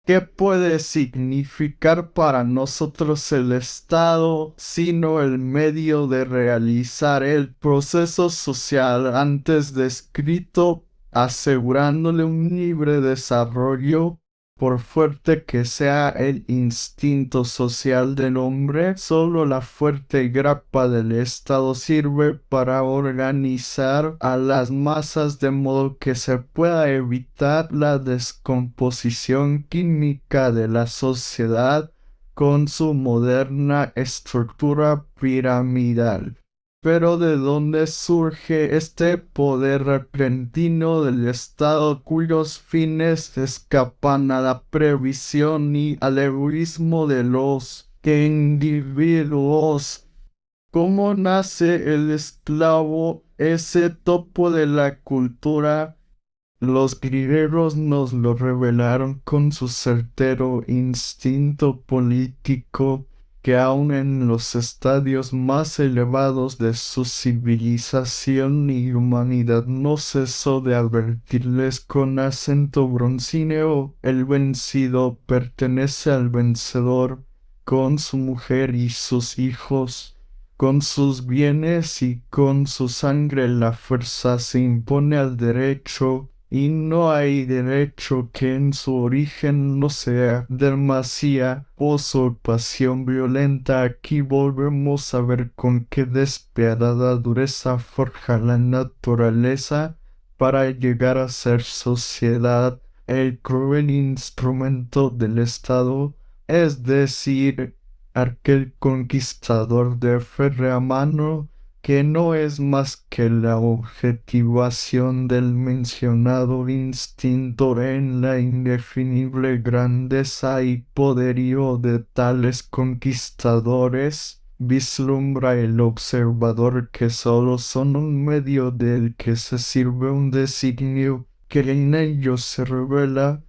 ¿Qué puede significar para nosotros el Estado sino el medio de realizar el proceso social antes descrito, asegurándole un libre desarrollo? Por fuerte que sea el instinto social del hombre, solo la fuerte grapa del Estado sirve para organizar a las masas de modo que se pueda evitar la descomposición química de la sociedad con su moderna estructura piramidal. Pero ¿de dónde surge este poder repentino del Estado cuyos fines escapan a la previsión y al egoísmo de los individuos? ¿Cómo nace el esclavo, ese topo de la cultura? Los griegos nos lo revelaron con su certero instinto político, que aun en los estadios más elevados de su civilización y humanidad no cesó de advertirles con acento broncíneo: el vencido pertenece al vencedor, con su mujer y sus hijos, con sus bienes y con su sangre la fuerza se impone al derecho, y no hay derecho que en su origen no sea demasía o usurpación violenta. Aquí volvemos a ver con qué despiadada dureza forja la naturaleza para llegar a ser sociedad, el cruel instrumento del Estado, es decir, aquel conquistador de férrea mano, que no es más que la objetivación del mencionado instinto en la indefinible grandeza y poderío de tales conquistadores. Vislumbra el observador que sólo son un medio del que se sirve un designio que en ellos se revela,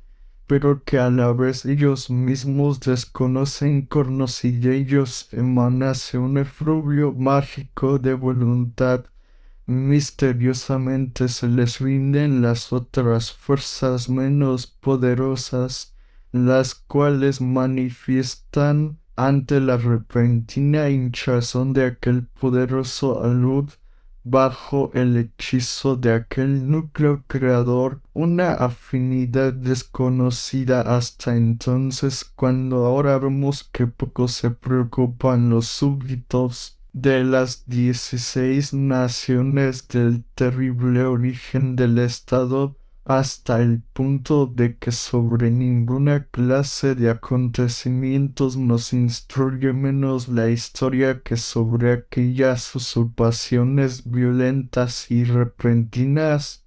pero que a la vez ellos mismos desconocen. Cornos y de ellos emanase un efluvio mágico de voluntad. Misteriosamente se les rinden las otras fuerzas menos poderosas, las cuales manifiestan ante la repentina hinchazón de aquel poderoso alud, bajo el hechizo de aquel núcleo creador, una afinidad desconocida hasta entonces, cuando ahora vemos que poco se preocupan los súbditos de las 16 naciones del terrible origen del Estado, hasta el punto de que sobre ninguna clase de acontecimientos nos instruye menos la historia que sobre aquellas usurpaciones violentas y repentinas,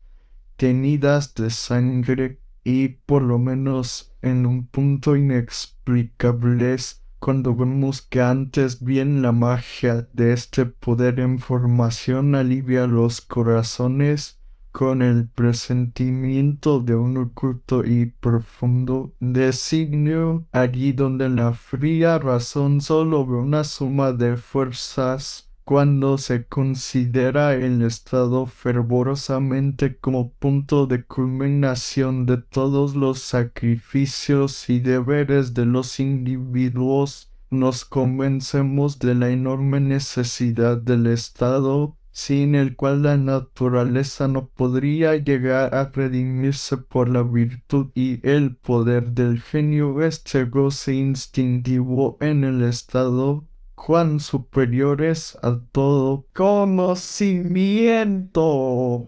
tenidas de sangre, y por lo menos en un punto inexplicables, cuando vemos que antes bien la magia de este poder en formación alivia los corazones con el presentimiento de un oculto y profundo designio, allí donde la fría razón solo ve una suma de fuerzas. Cuando se considera el Estado fervorosamente como punto de culminación de todos los sacrificios y deberes de los individuos, nos convencemos de la enorme necesidad del Estado, sin el cual la naturaleza no podría llegar a redimirse por la virtud y el poder del genio. Este goce instintivo en el Estado, cuán superiores a todo conocimiento.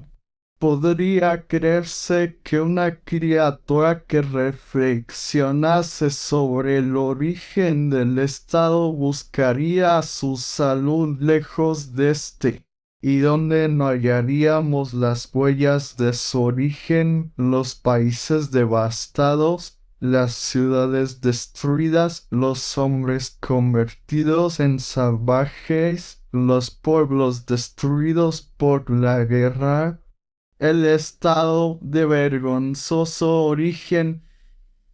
Podría creerse que una criatura que reflexionase sobre el origen del Estado buscaría su salud lejos de este, y donde no hallaríamos las huellas de su origen: los países devastados, las ciudades destruidas, los hombres convertidos en salvajes, los pueblos destruidos por la guerra, el estado de vergonzoso origen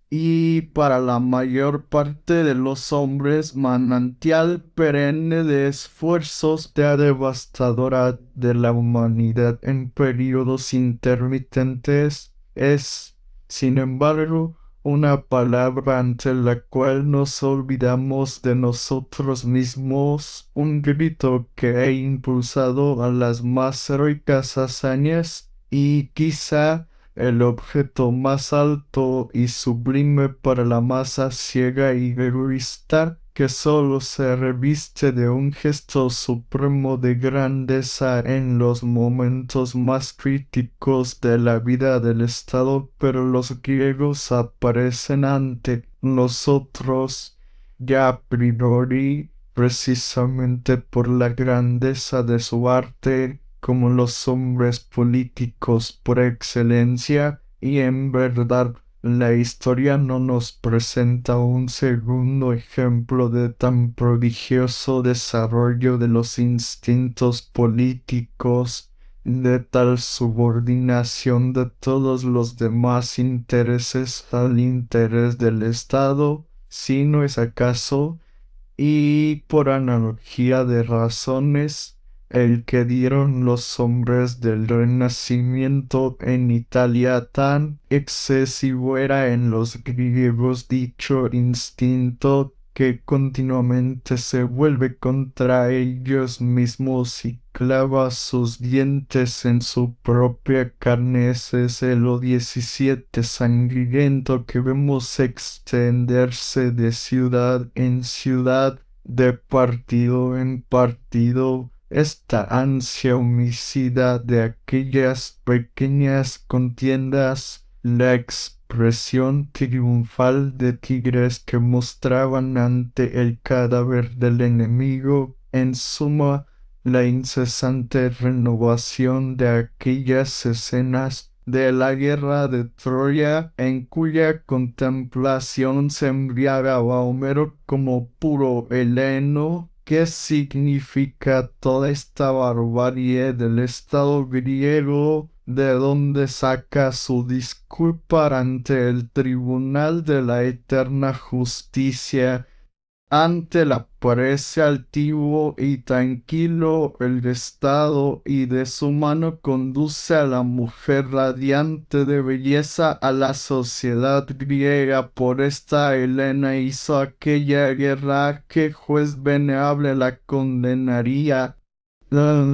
y para la mayor parte de los hombres manantial perenne de esfuerzos de devastadora de la humanidad en periodos intermitentes. Es, sin embargo, una palabra ante la cual nos olvidamos de nosotros mismos, un grito que ha impulsado a las más heroicas hazañas, y quizá el objeto más alto y sublime para la masa ciega y egoísta, que sólo se reviste de un gesto supremo de grandeza en los momentos más críticos de la vida del Estado. Pero los griegos aparecen ante nosotros ya a priori precisamente por la grandeza de su arte, como los hombres políticos por excelencia, y en verdad la historia no nos presenta un segundo ejemplo de tan prodigioso desarrollo de los instintos políticos, de tal subordinación de todos los demás intereses al interés del Estado, si no es acaso, y por analogía de razones, el que dieron los hombres del Renacimiento en Italia tan excesivo era en los griegos dicho instinto que continuamente se vuelve contra ellos mismos y clava sus dientes en su propia carne. Ese es el 17 sangriento que vemos extenderse de ciudad en ciudad, de partido en partido, esta ansia homicida de aquellas pequeñas contiendas, la expresión triunfal de tigres que mostraban ante el cadáver del enemigo, en suma, la incesante renovación de aquellas escenas de la guerra de Troya, en cuya contemplación se embriagaba Homero como puro heleno. ¿Qué significa toda esta barbarie del Estado griego? ¿De dónde saca su disculpa ante el tribunal de la eterna justicia? Ante la parece altivo y tranquilo el estado, y de su mano conduce a la mujer radiante de belleza a la sociedad griega. Por esta Helena hizo aquella guerra, que juez venerable la condenaría.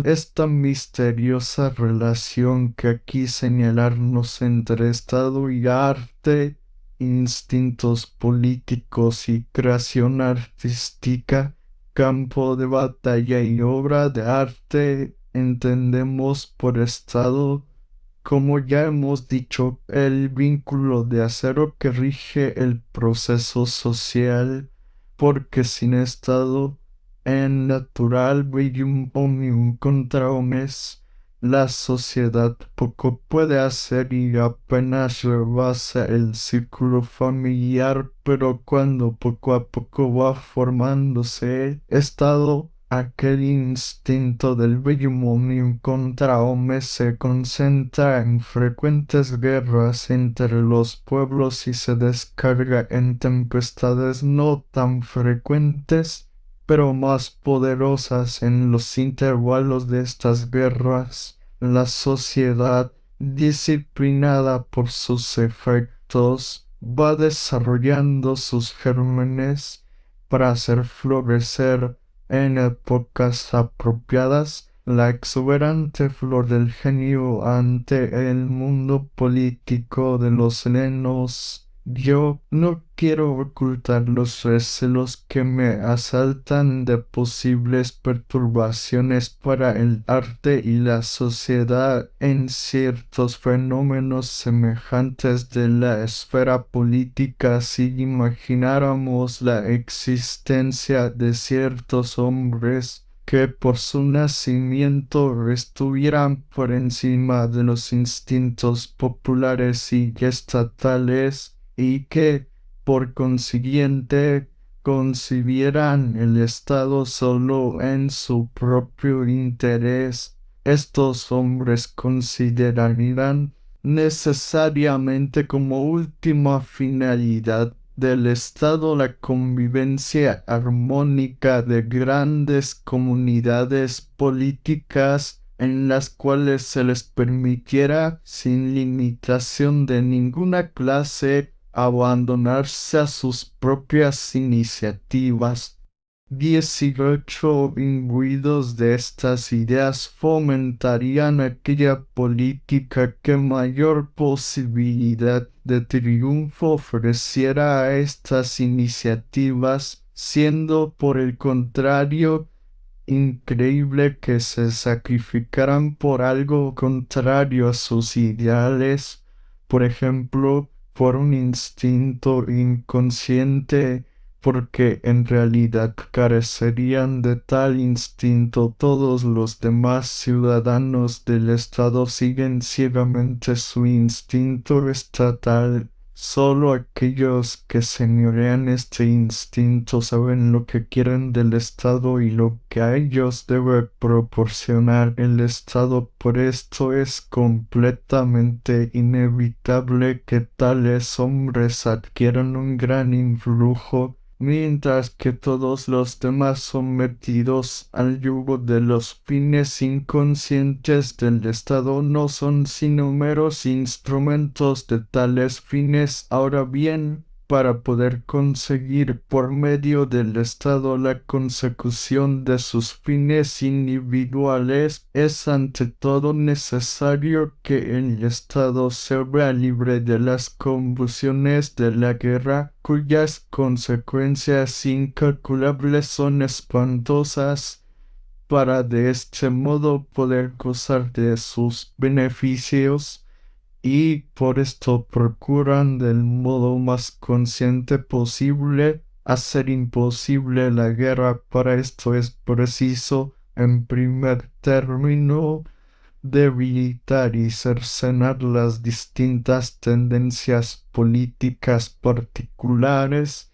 Esta misteriosa relación que aquí señalarnos entre Estado y arte, instintos políticos y creación artística, campo de batalla y obra de arte, entendemos por Estado, como ya hemos dicho, el vínculo de acero que rige el proceso social, porque sin Estado, en natural medium omnium contra homes, la sociedad poco puede hacer y apenas rebasa el círculo familiar, pero cuando poco a poco va formándose el Estado, aquel instinto del medium omnium contra homes se concentra en frecuentes guerras entre los pueblos y se descarga en tempestades no tan frecuentes, pero más poderosas en los intervalos de estas guerras. La sociedad, disciplinada por sus efectos, va desarrollando sus gérmenes para hacer florecer en épocas apropiadas la exuberante flor del genio ante el mundo político de los helenos. Yo no quiero ocultar los recelos que me asaltan de posibles perturbaciones para el arte y la sociedad en ciertos fenómenos semejantes de la esfera política. Si imagináramos la existencia de ciertos hombres que por su nacimiento estuvieran por encima de los instintos populares y estatales, y que, por consiguiente, concibieran el Estado solo en su propio interés, estos hombres considerarían necesariamente como última finalidad del Estado la convivencia armónica de grandes comunidades políticas en las cuales se les permitiera, sin limitación de ninguna clase, abandonarse a sus propias iniciativas. 18 imbuidos de estas ideas fomentarían aquella política que mayor posibilidad de triunfo ofreciera a estas iniciativas, siendo por el contrario increíble que se sacrificaran por algo contrario a sus ideales, por ejemplo, por un instinto inconsciente, porque en realidad carecerían de tal instinto. Todos los demás ciudadanos del Estado siguen ciegamente su instinto estatal. Solo aquellos que señorean este instinto saben lo que quieren del Estado y lo que a ellos debe proporcionar el Estado. Por esto es completamente inevitable que tales hombres adquieran un gran influjo, mientras que todos los demás sometidos al yugo de los fines inconscientes del Estado no son sino meros instrumentos de tales fines. Ahora bien, para poder conseguir por medio del Estado la consecución de sus fines individuales, es ante todo necesario que el Estado se vea libre de las convulsiones de la guerra, cuyas consecuencias incalculables son espantosas, para de este modo poder gozar de sus beneficios, y por esto procuran del modo más consciente posible hacer imposible la guerra. Para esto es preciso, en primer término, debilitar y cercenar las distintas tendencias políticas particulares,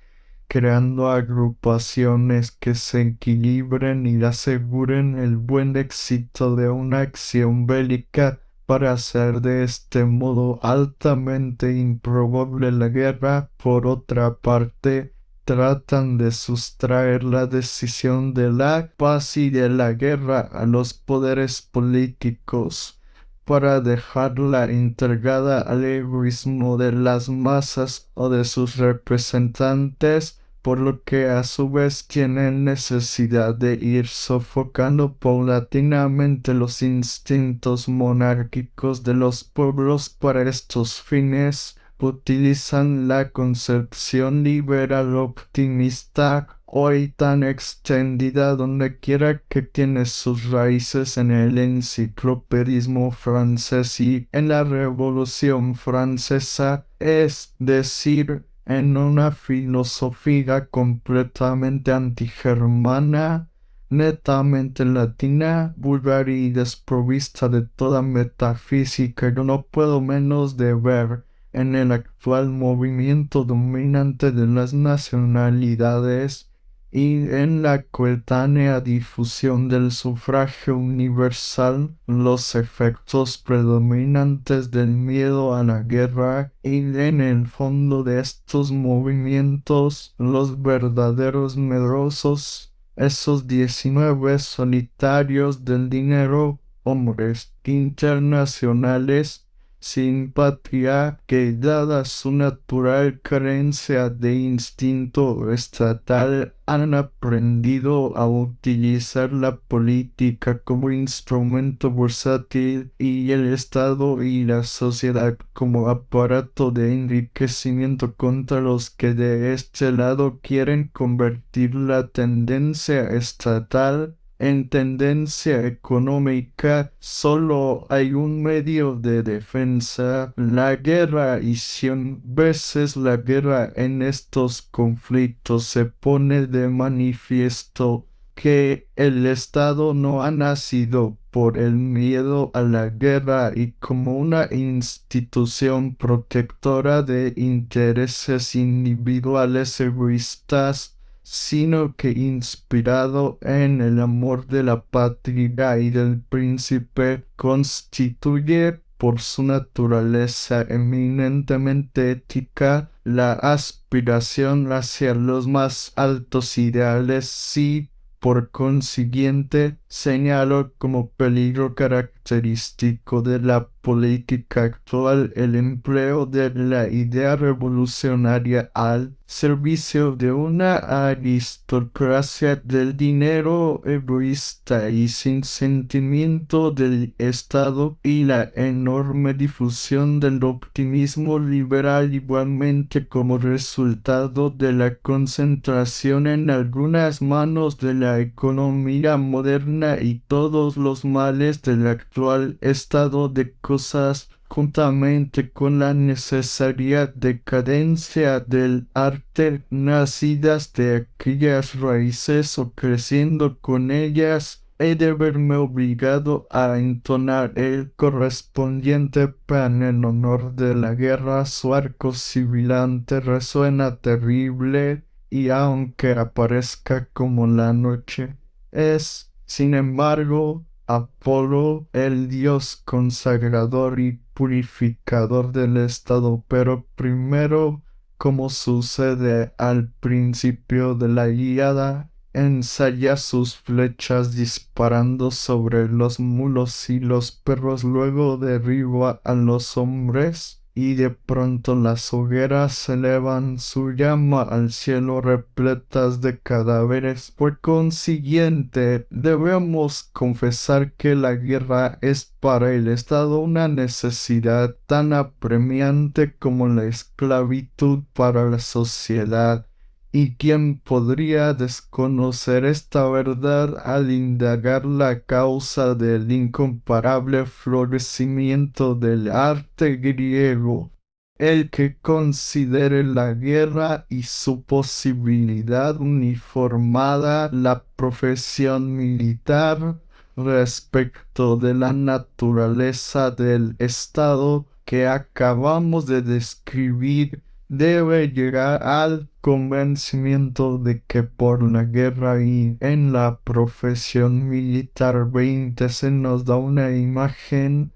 creando agrupaciones que se equilibren y aseguren el buen éxito de una acción bélica. Para hacer de este modo altamente improbable la guerra, por otra parte, tratan de sustraer la decisión de la paz y de la guerra a los poderes políticos, para dejarla entregada al egoísmo de las masas o de sus representantes, por lo que a su vez tienen necesidad de ir sofocando paulatinamente los instintos monárquicos de los pueblos. Para estos fines utilizan la concepción liberal optimista, hoy tan extendida donde quiera, que tiene sus raíces en el enciclopedismo francés y en la Revolución Francesa, es decir, en una filosofía completamente antigermana, netamente latina, vulgar y desprovista de toda metafísica. Yo no puedo menos de ver en el actual movimiento dominante de las nacionalidades y en la coetánea difusión del sufragio universal los efectos predominantes del miedo a la guerra, y en el fondo de estos movimientos los verdaderos medrosos, esos 19 solitarios del dinero, hombres internacionales sin patria, que dada su natural carencia de instinto estatal han aprendido a utilizar la política como instrumento bursátil y el Estado y la sociedad como aparato de enriquecimiento, contra los que de este lado quieren convertir la tendencia estatal en tendencia económica. Solo hay un medio de defensa: la guerra, y 100 veces la guerra. En estos conflictos se pone de manifiesto que el Estado no ha nacido por el miedo a la guerra y como una institución protectora de intereses individuales egoístas, sino que inspirado en el amor de la patria y del príncipe, constituye por su naturaleza eminentemente ética la aspiración hacia los más altos ideales. Sí, por consiguiente, señalo como peligro característico de la política actual el empleo de la idea revolucionaria al servicio de una aristocracia del dinero egoísta y sin sentimiento del Estado, y la enorme difusión del optimismo liberal, igualmente como resultado de la concentración en algunas manos de la economía moderna y todos los males del actual estado de cosas. juntamente con la necesaria decadencia del arte nacidas de aquellas raíces o creciendo con ellas, he de verme obligado a entonar el correspondiente pan en honor de la guerra. Su arco sibilante resuena terrible y aunque aparezca como la noche, es, sin embargo, Apolo, el dios consagrador y purificador del estado, pero primero, como sucede al principio de la Ilíada, ensaya sus flechas disparando sobre los mulos y los perros, luego derriba a los hombres y de pronto las hogueras elevan su llama al cielo repletas de cadáveres. Por consiguiente, debemos confesar que la guerra es para el Estado una necesidad tan apremiante como la esclavitud para la sociedad. ¿Y quién podría desconocer esta verdad al indagar la causa del incomparable florecimiento del arte griego? El que considere la guerra y su posibilidad uniformada la profesión militar respecto de la naturaleza del Estado que acabamos de describir, debe llegar al convencimiento de que por la guerra y en la profesión militar 20 se nos da una imagen,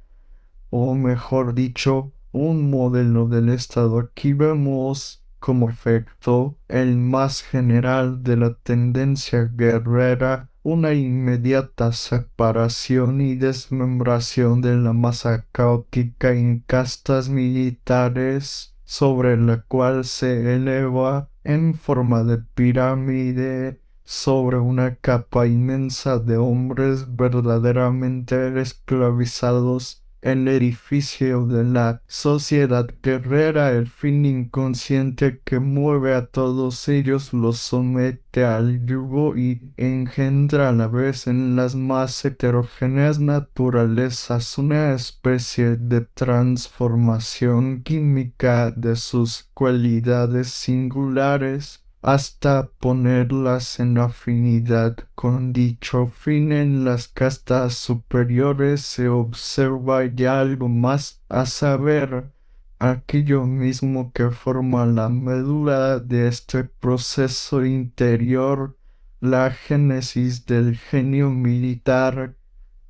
o mejor dicho, un modelo del Estado. Aquí vemos como efecto el más general de la tendencia guerrera, una inmediata separación y desmembración de la masa caótica en castas militares, sobre la cual se eleva en forma de pirámide sobre una capa inmensa de hombres verdaderamente esclavizados. El edificio de la sociedad guerrera, el fin inconsciente que mueve a todos ellos, los somete al yugo y engendra a la vez en las más heterogéneas naturalezas una especie de transformación química de sus cualidades singulares, hasta ponerlas en afinidad con dicho fin. En las castas superiores se observa ya algo más, a saber, aquello mismo que forma la médula de este proceso interior, la génesis del genio militar,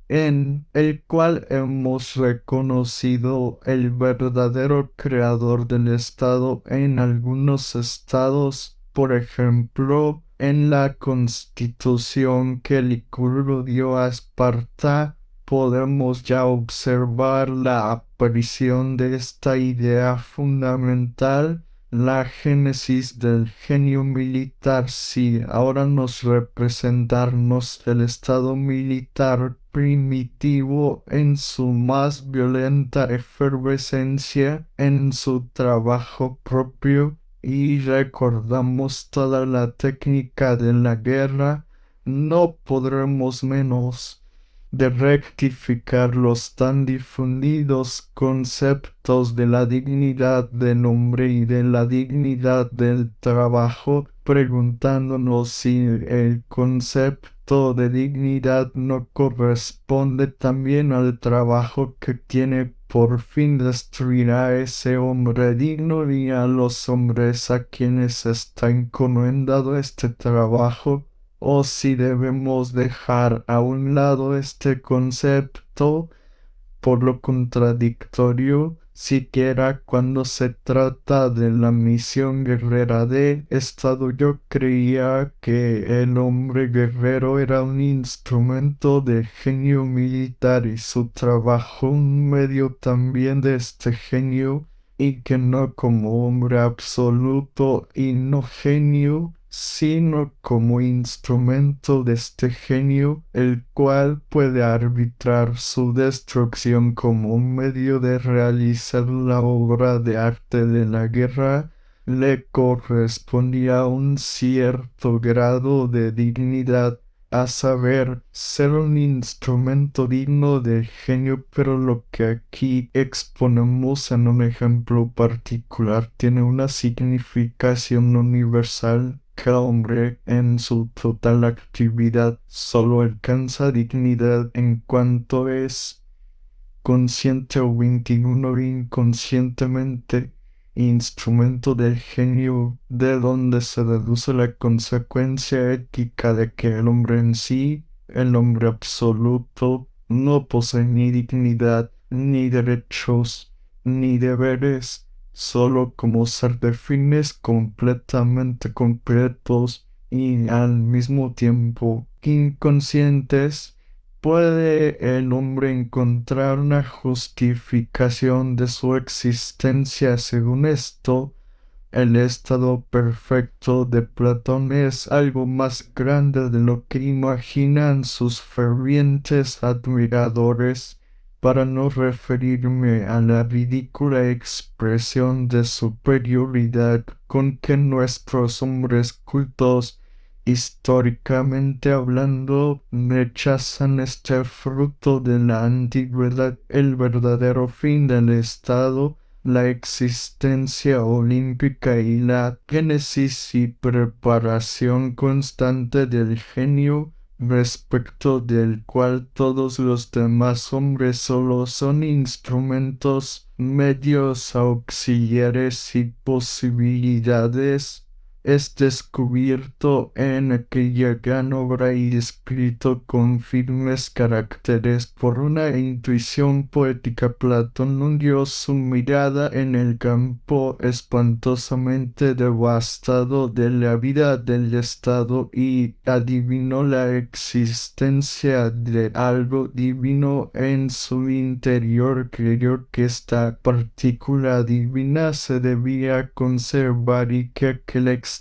en el cual hemos reconocido el verdadero creador del Estado. En algunos estados, por ejemplo, en la constitución que Licurgo dio a Esparta, podemos ya observar la aparición de esta idea fundamental, la génesis del genio militar. Si ahora nos representarnos el estado militar primitivo en su más violenta efervescencia, en su trabajo propio, y recordamos toda la técnica de la guerra, no podremos menos de rectificar los tan difundidos conceptos de la dignidad del hombre y de la dignidad del trabajo, preguntándonos si el concepto de dignidad no corresponde también al trabajo que tiene por fin destruir a ese hombre digno y a los hombres a quienes está encomendado este trabajo, o si debemos dejar a un lado este concepto por lo contradictorio, siquiera cuando se trata de la misión guerrera de Estado. Yo creía que el hombre guerrero era un instrumento de genio militar y su trabajo un medio también de este genio, y que no como hombre absoluto y no genio, sino como instrumento de este genio, el cual puede arbitrar su destrucción como un medio de realizar la obra de arte de la guerra. Le correspondía un cierto grado de dignidad a saber, ser un instrumento digno de genio, pero lo que aquí exponemos en un ejemplo particular tiene una significación universal. Cada hombre en su total actividad solo alcanza dignidad en cuanto es consciente o 21 inconscientemente, instrumento del genio, de donde se deduce la consecuencia ética de que el hombre en sí, el hombre absoluto, no posee ni dignidad, ni derechos, ni deberes, solo como ser de fines completamente completos y al mismo tiempo inconscientes. ¿Puede el hombre encontrar una justificación de su existencia según esto? El estado perfecto de Platón es algo más grande de lo que imaginan sus fervientes admiradores, para no referirme a la ridícula expresión de superioridad con que nuestros hombres cultos, históricamente hablando, rechazan este fruto de la antigüedad, el verdadero fin del Estado, la existencia olímpica y la génesis y preparación constante del genio, respecto del cual todos los demás hombres solo son instrumentos, medios auxiliares y posibilidades. Es descubierto en aquella gran obra y escrito con firmes caracteres por una intuición poética. Platón hundió su mirada en el campo espantosamente devastado de la vida del Estado y adivinó la existencia de algo divino en su interior. Creyó que esta partícula divina se debía conservar y que aquel exterior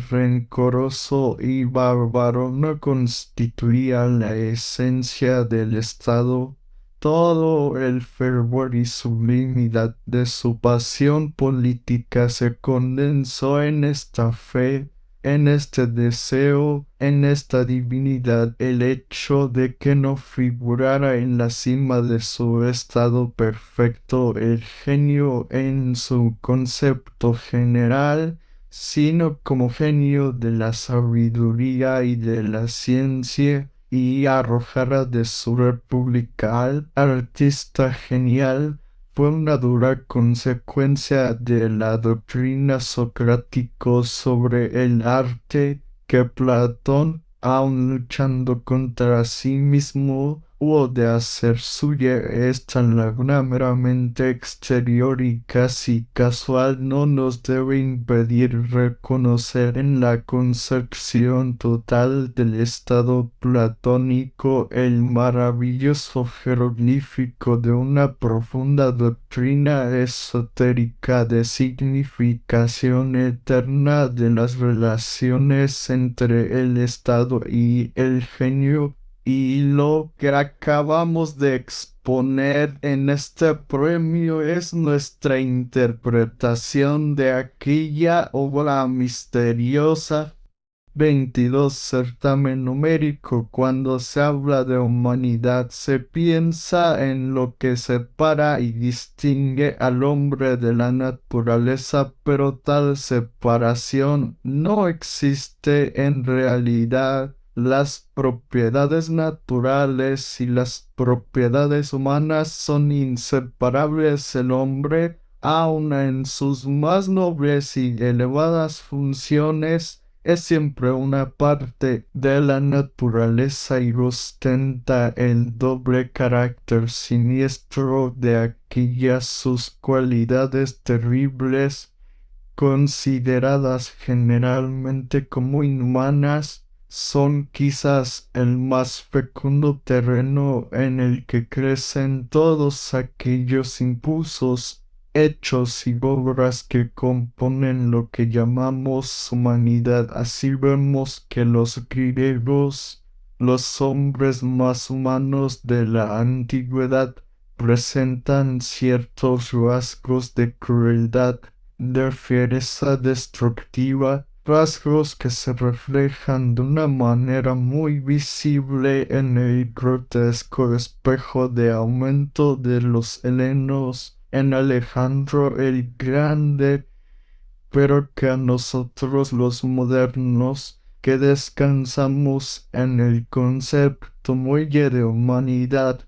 rencoroso y bárbaro no constituía la esencia del Estado. Todo el fervor y sublimidad de su pasión política se condensó en esta fe, en este deseo, en esta divinidad. El hecho de que no figurara en la cima de su estado perfecto el genio en su concepto general, sino como genio de la sabiduría y de la ciencia, y arrojara de su república al artista genial, fue una dura consecuencia de la doctrina socrático sobre el arte, que Platón, aun luchando contra sí mismo, hubo de hacer suya. Esta laguna meramente exterior y casi casual no nos debe impedir reconocer en la concepción total del estado platónico el maravilloso jeroglífico de una profunda doctrina esotérica de significación eterna de las relaciones entre el estado y el genio. Y lo que acabamos de exponer en este premio es nuestra interpretación de aquella obra misteriosa. 22. Certamen numérico. Cuando se habla de humanidad se piensa en lo que separa y distingue al hombre de la naturaleza, pero tal separación no existe en realidad. Las propiedades naturales y las propiedades humanas son inseparables. El hombre, aun en sus más nobles y elevadas funciones, es siempre una parte de la naturaleza y ostenta el doble carácter siniestro de aquellas sus cualidades terribles, consideradas generalmente como inhumanas. Son quizás el más fecundo terreno en el que crecen todos aquellos impulsos, hechos y obras que componen lo que llamamos humanidad. Así vemos que los griegos, los hombres más humanos de la antigüedad, presentan ciertos rasgos de crueldad, de fiereza destructiva, rasgos que se reflejan de una manera muy visible en el grotesco espejo de aumento de los helenos en Alejandro el Grande, pero que a nosotros los modernos, que descansamos en el concepto muelle de humanidad,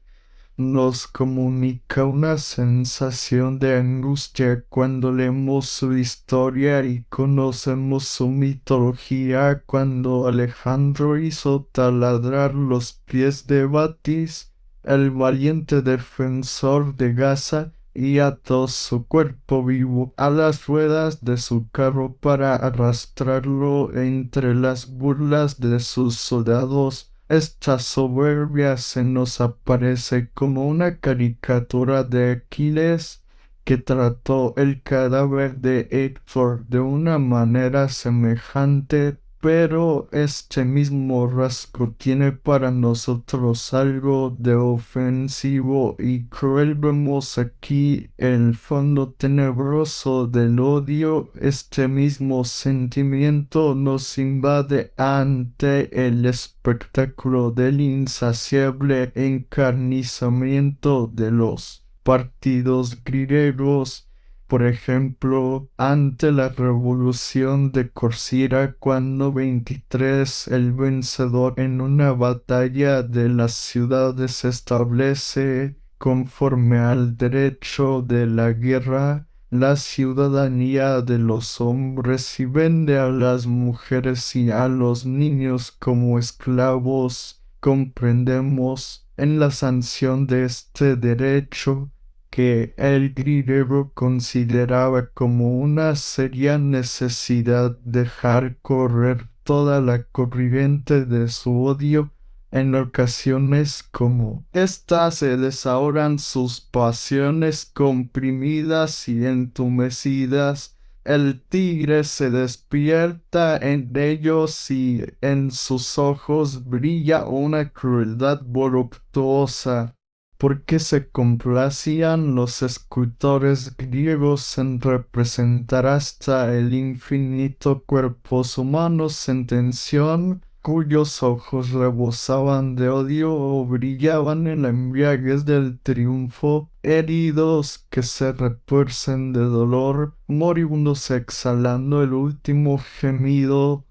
nos comunica una sensación de angustia cuando leemos su historia y conocemos su mitología, cuando Alejandro hizo taladrar los pies de Batis, el valiente defensor de Gaza, y ató su cuerpo vivo a las ruedas de su carro para arrastrarlo entre las burlas de sus soldados. Esta soberbia se nos aparece como una caricatura de Aquiles, que trató el cadáver de Héctor de una manera semejante, pero este mismo rasgo tiene para nosotros algo de ofensivo y cruel. Vemos aquí el fondo tenebroso del odio. Este mismo sentimiento nos invade ante el espectáculo del insaciable encarnizamiento de los partidos griegos, por ejemplo, ante la revolución de Corcira, cuando 23 el vencedor en una batalla de las ciudades establece, conforme al derecho de la guerra, la ciudadanía de los hombres y vende a las mujeres y a los niños como esclavos. Comprendemos en la sanción de este derecho que el griego consideraba como una seria necesidad dejar correr toda la corriente de su odio. En ocasiones como esta se desahogan sus pasiones comprimidas y entumecidas. El tigre se despierta en ellos y en sus ojos brilla una crueldad voluptuosa. ¿Por qué se complacían los escultores griegos en representar hasta el infinito cuerpos humanos en tensión, cuyos ojos rebosaban de odio o brillaban en la embriaguez del triunfo, heridos que se retuercen de dolor, moribundos exhalando el último gemido?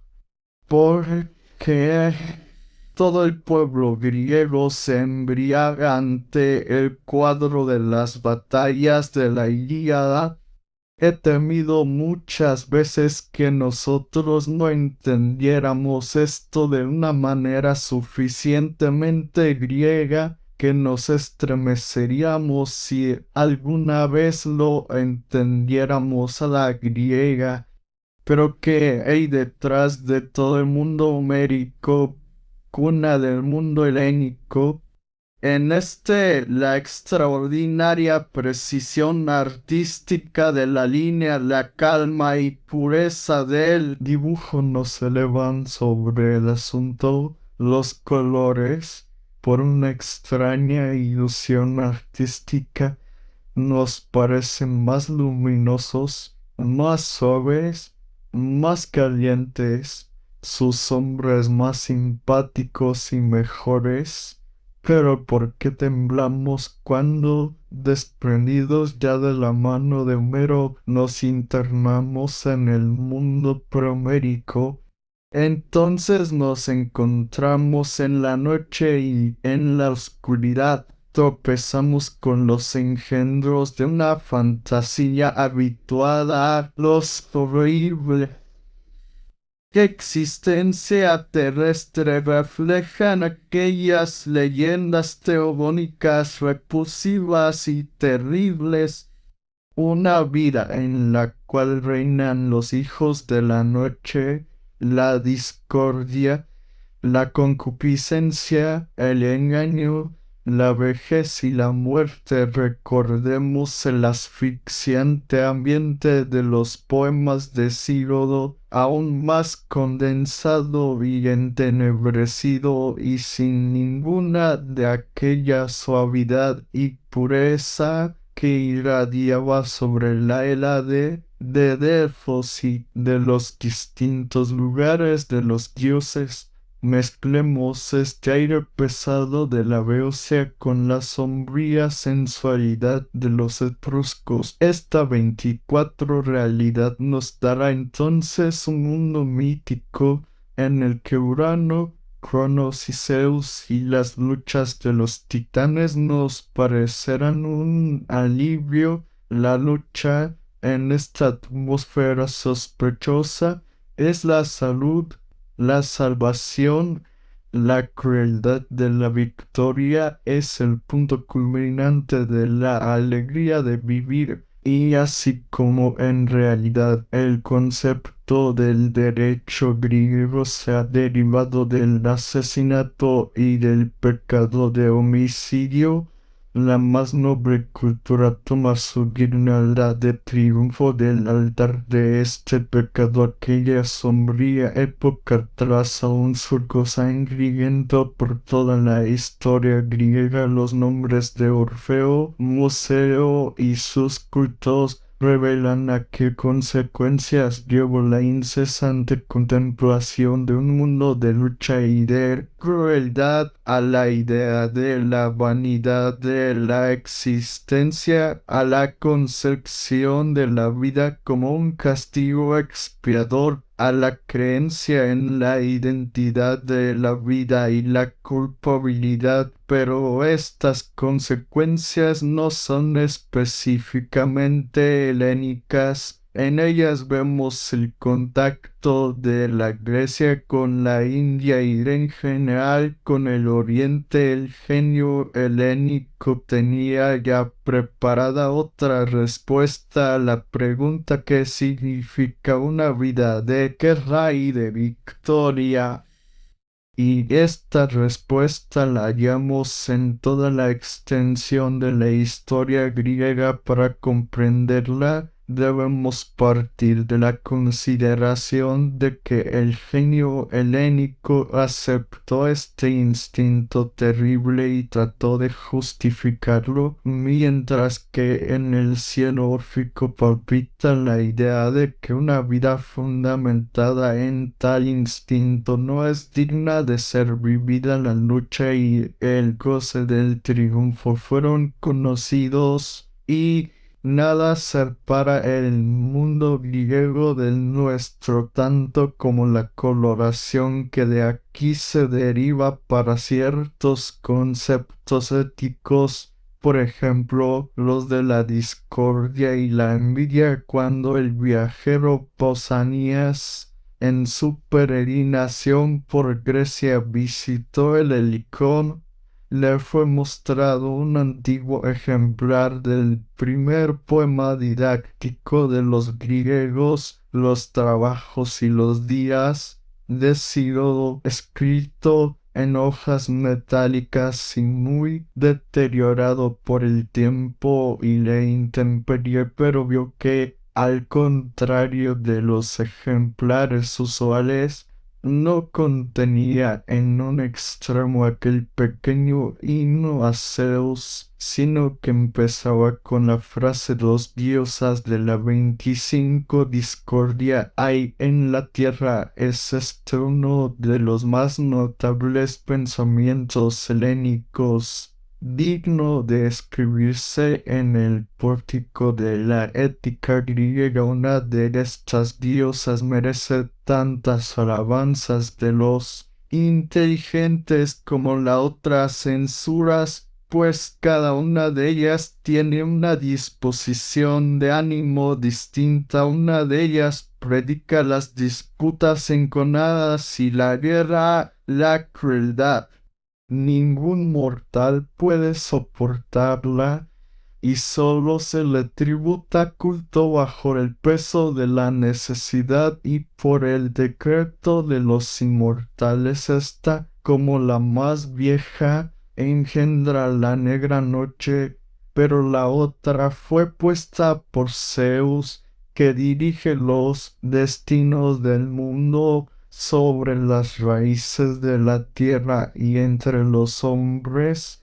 Porque todo el pueblo griego se embriaga ante el cuadro de las batallas de la Ilíada. He temido muchas veces que nosotros no entendiéramos esto de una manera suficientemente griega, que nos estremeceríamos si alguna vez lo entendiéramos a la griega. Pero ¿qué hay detrás de todo el mundo homérico, cuna del mundo helénico? En la extraordinaria precisión artística de la línea, la calma y pureza del dibujo nos elevan sobre el asunto. Los colores, por una extraña ilusión artística, nos parecen más luminosos, más suaves, más calientes, sus hombres más simpáticos y mejores. Pero ¿por qué temblamos cuando, desprendidos ya de la mano de Homero, nos internamos en el mundo promérico? Entonces nos encontramos en la noche y en la oscuridad tropezamos con los engendros de una fantasía habituada a los horribles. ¿Qué existencia terrestre reflejan aquellas leyendas teogónicas repulsivas y terribles? Una vida en la cual reinan los hijos de la noche, la discordia, la concupiscencia, el engaño, la vejez y la muerte. Recordemos el asfixiante ambiente de los poemas de Sírodo, aún más condensado y entenebrecido, y sin ninguna de aquella suavidad y pureza que irradiaba sobre la Hélade. de Delfos y de los distintos lugares de los dioses. Mezclemos este aire pesado de la Beocia con la sombría sensualidad de los etruscos. Esta 24 realidad nos dará entonces un mundo mítico en el que Urano, Cronos y Zeus y las luchas de los titanes nos parecerán un alivio. La lucha en esta atmósfera sospechosa es la salud, la salvación, la crueldad de la victoria es el punto culminante de la alegría de vivir. Y así como en realidad el concepto del derecho griego se ha derivado del asesinato y del pecado de homicidio, la más noble cultura toma su guirnalda de triunfo del altar de este pecado. Aquella sombría época traza un surco sangriento por toda la historia griega. Los nombres de Orfeo, Museo y sus cultos revelan a qué consecuencias llevó la incesante contemplación de un mundo de lucha y de crueldad, a la idea de la vanidad de la existencia, a la concepción de la vida como un castigo expiador, a la creencia en la identidad de la vida y la culpabilidad, pero estas consecuencias no son específicamente helénicas. En ellas vemos el contacto de la Grecia con la India y en general con el Oriente. El genio helénico tenía ya preparada otra respuesta a la pregunta: ¿qué significa una vida de guerra y de victoria? Y esta respuesta la hallamos en toda la extensión de la historia griega. Para comprenderla, debemos partir de la consideración de que el genio helénico aceptó este instinto terrible y trató de justificarlo, mientras que en el cielo órfico palpita la idea de que una vida fundamentada en tal instinto no es digna de ser vivida. La lucha y el goce del triunfo fueron conocidos y nada separa el mundo griego del nuestro, tanto como la coloración que de aquí se deriva para ciertos conceptos éticos, por ejemplo, los de la discordia y la envidia. Cuando el viajero Pausanias, en su peregrinación por Grecia, visitó el Helicón, le fue mostrado un antiguo ejemplar del primer poema didáctico de los griegos, los trabajos y los días, de Ciro, escrito en hojas metálicas y muy deteriorado por el tiempo y la intemperie, pero vio que, al contrario de los ejemplares usuales, no contenía en un extremo aquel pequeño himno a Zeus, sino que empezaba con la frase: dos diosas de la 25 discordia hay en la tierra. Es este uno de los más notables pensamientos helénicos, digno de escribirse en el pórtico de la ética griega. Una de estas diosas merece tantas alabanzas de los inteligentes como la otra censuras, pues cada una de ellas tiene una disposición de ánimo distinta. Una de ellas predica las disputas enconadas y la guerra, la crueldad. Ningún mortal puede soportarla y solo se le tributa culto bajo el peso de la necesidad y por el decreto de los inmortales. Esta, como la más vieja, engendra la negra noche, pero la otra fue puesta por Zeus, que dirige los destinos del mundo sobre las raíces de la tierra y entre los hombres.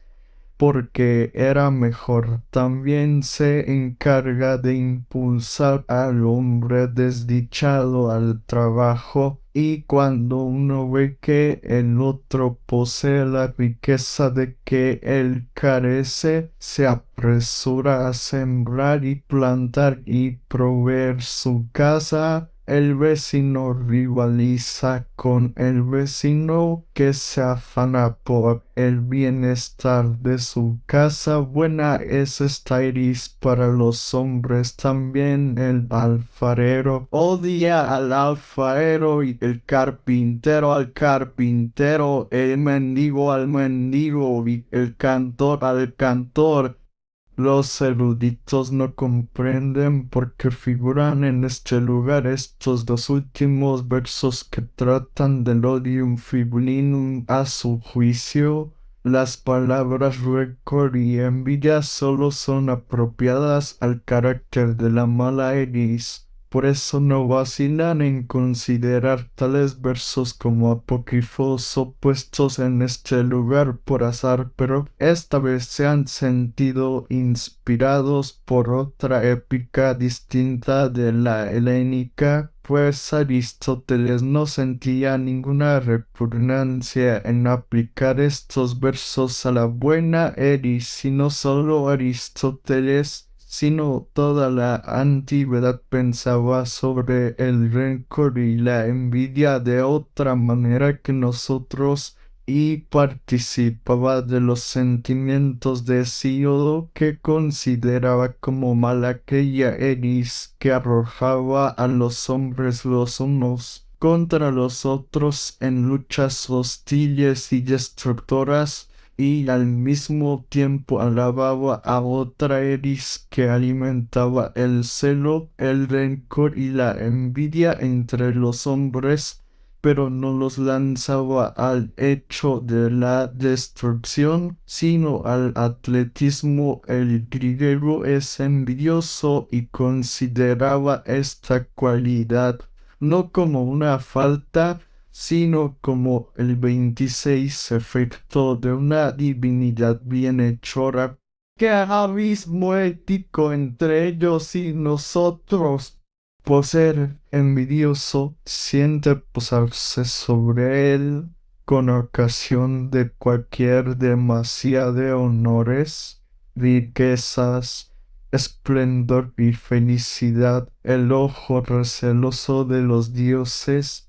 porque era mejor. También se encarga de impulsar al hombre desdichado al trabajo, y cuando uno ve que el otro posee la riqueza de que él carece, se apresura a sembrar y plantar y proveer su casa. El vecino rivaliza con el vecino que se afana por el bienestar de su casa. Buena es esta iris para los hombres. También el alfarero odia al alfarero, y el carpintero al carpintero, el mendigo al mendigo, y el cantor al cantor. Los eruditos no comprenden por qué figuran en este lugar estos dos últimos versos que tratan del odium fibullinum. A su juicio, las palabras rencor y envidia solo son apropiadas al carácter de la mala eris. Por eso no vacilan en considerar tales versos como apócrifos o puestos en este lugar por azar, pero esta vez se han sentido inspirados por otra épica distinta de la helénica, pues Aristóteles no sentía ninguna repugnancia en aplicar estos versos a la buena Eris, sino solo Aristóteles, sino toda la antigüedad pensaba sobre el rencor y la envidia de otra manera que nosotros, y participaba de los sentimientos de Hesíodo, que consideraba como mal aquella Eris que arrojaba a los hombres los unos contra los otros en luchas hostiles y destructoras, y al mismo tiempo alababa a otra Eris que alimentaba el celo, el rencor y la envidia entre los hombres, pero no los lanzaba al hecho de la destrucción, sino al atletismo. El griego es envidioso y consideraba esta cualidad no como una falta, sino como el 26 efecto de una divinidad bienhechora. ¡Qué abismo ético entre ellos y nosotros! Por ser envidioso, siente posarse sobre él con ocasión de cualquier demasía de honores, riquezas, esplendor y felicidad, el ojo receloso de los dioses,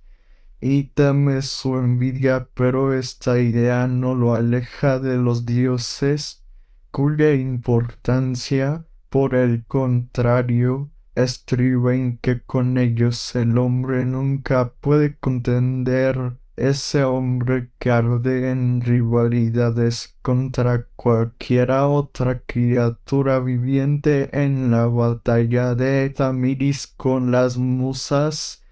y teme su envidia, pero esta idea no lo aleja de los dioses, cuya importancia, por el contrario, estriba en que con ellos el hombre nunca puede contender. Ese hombre que arde en rivalidades contra cualquiera otra criatura viviente en la batalla de Tamiris con las musas,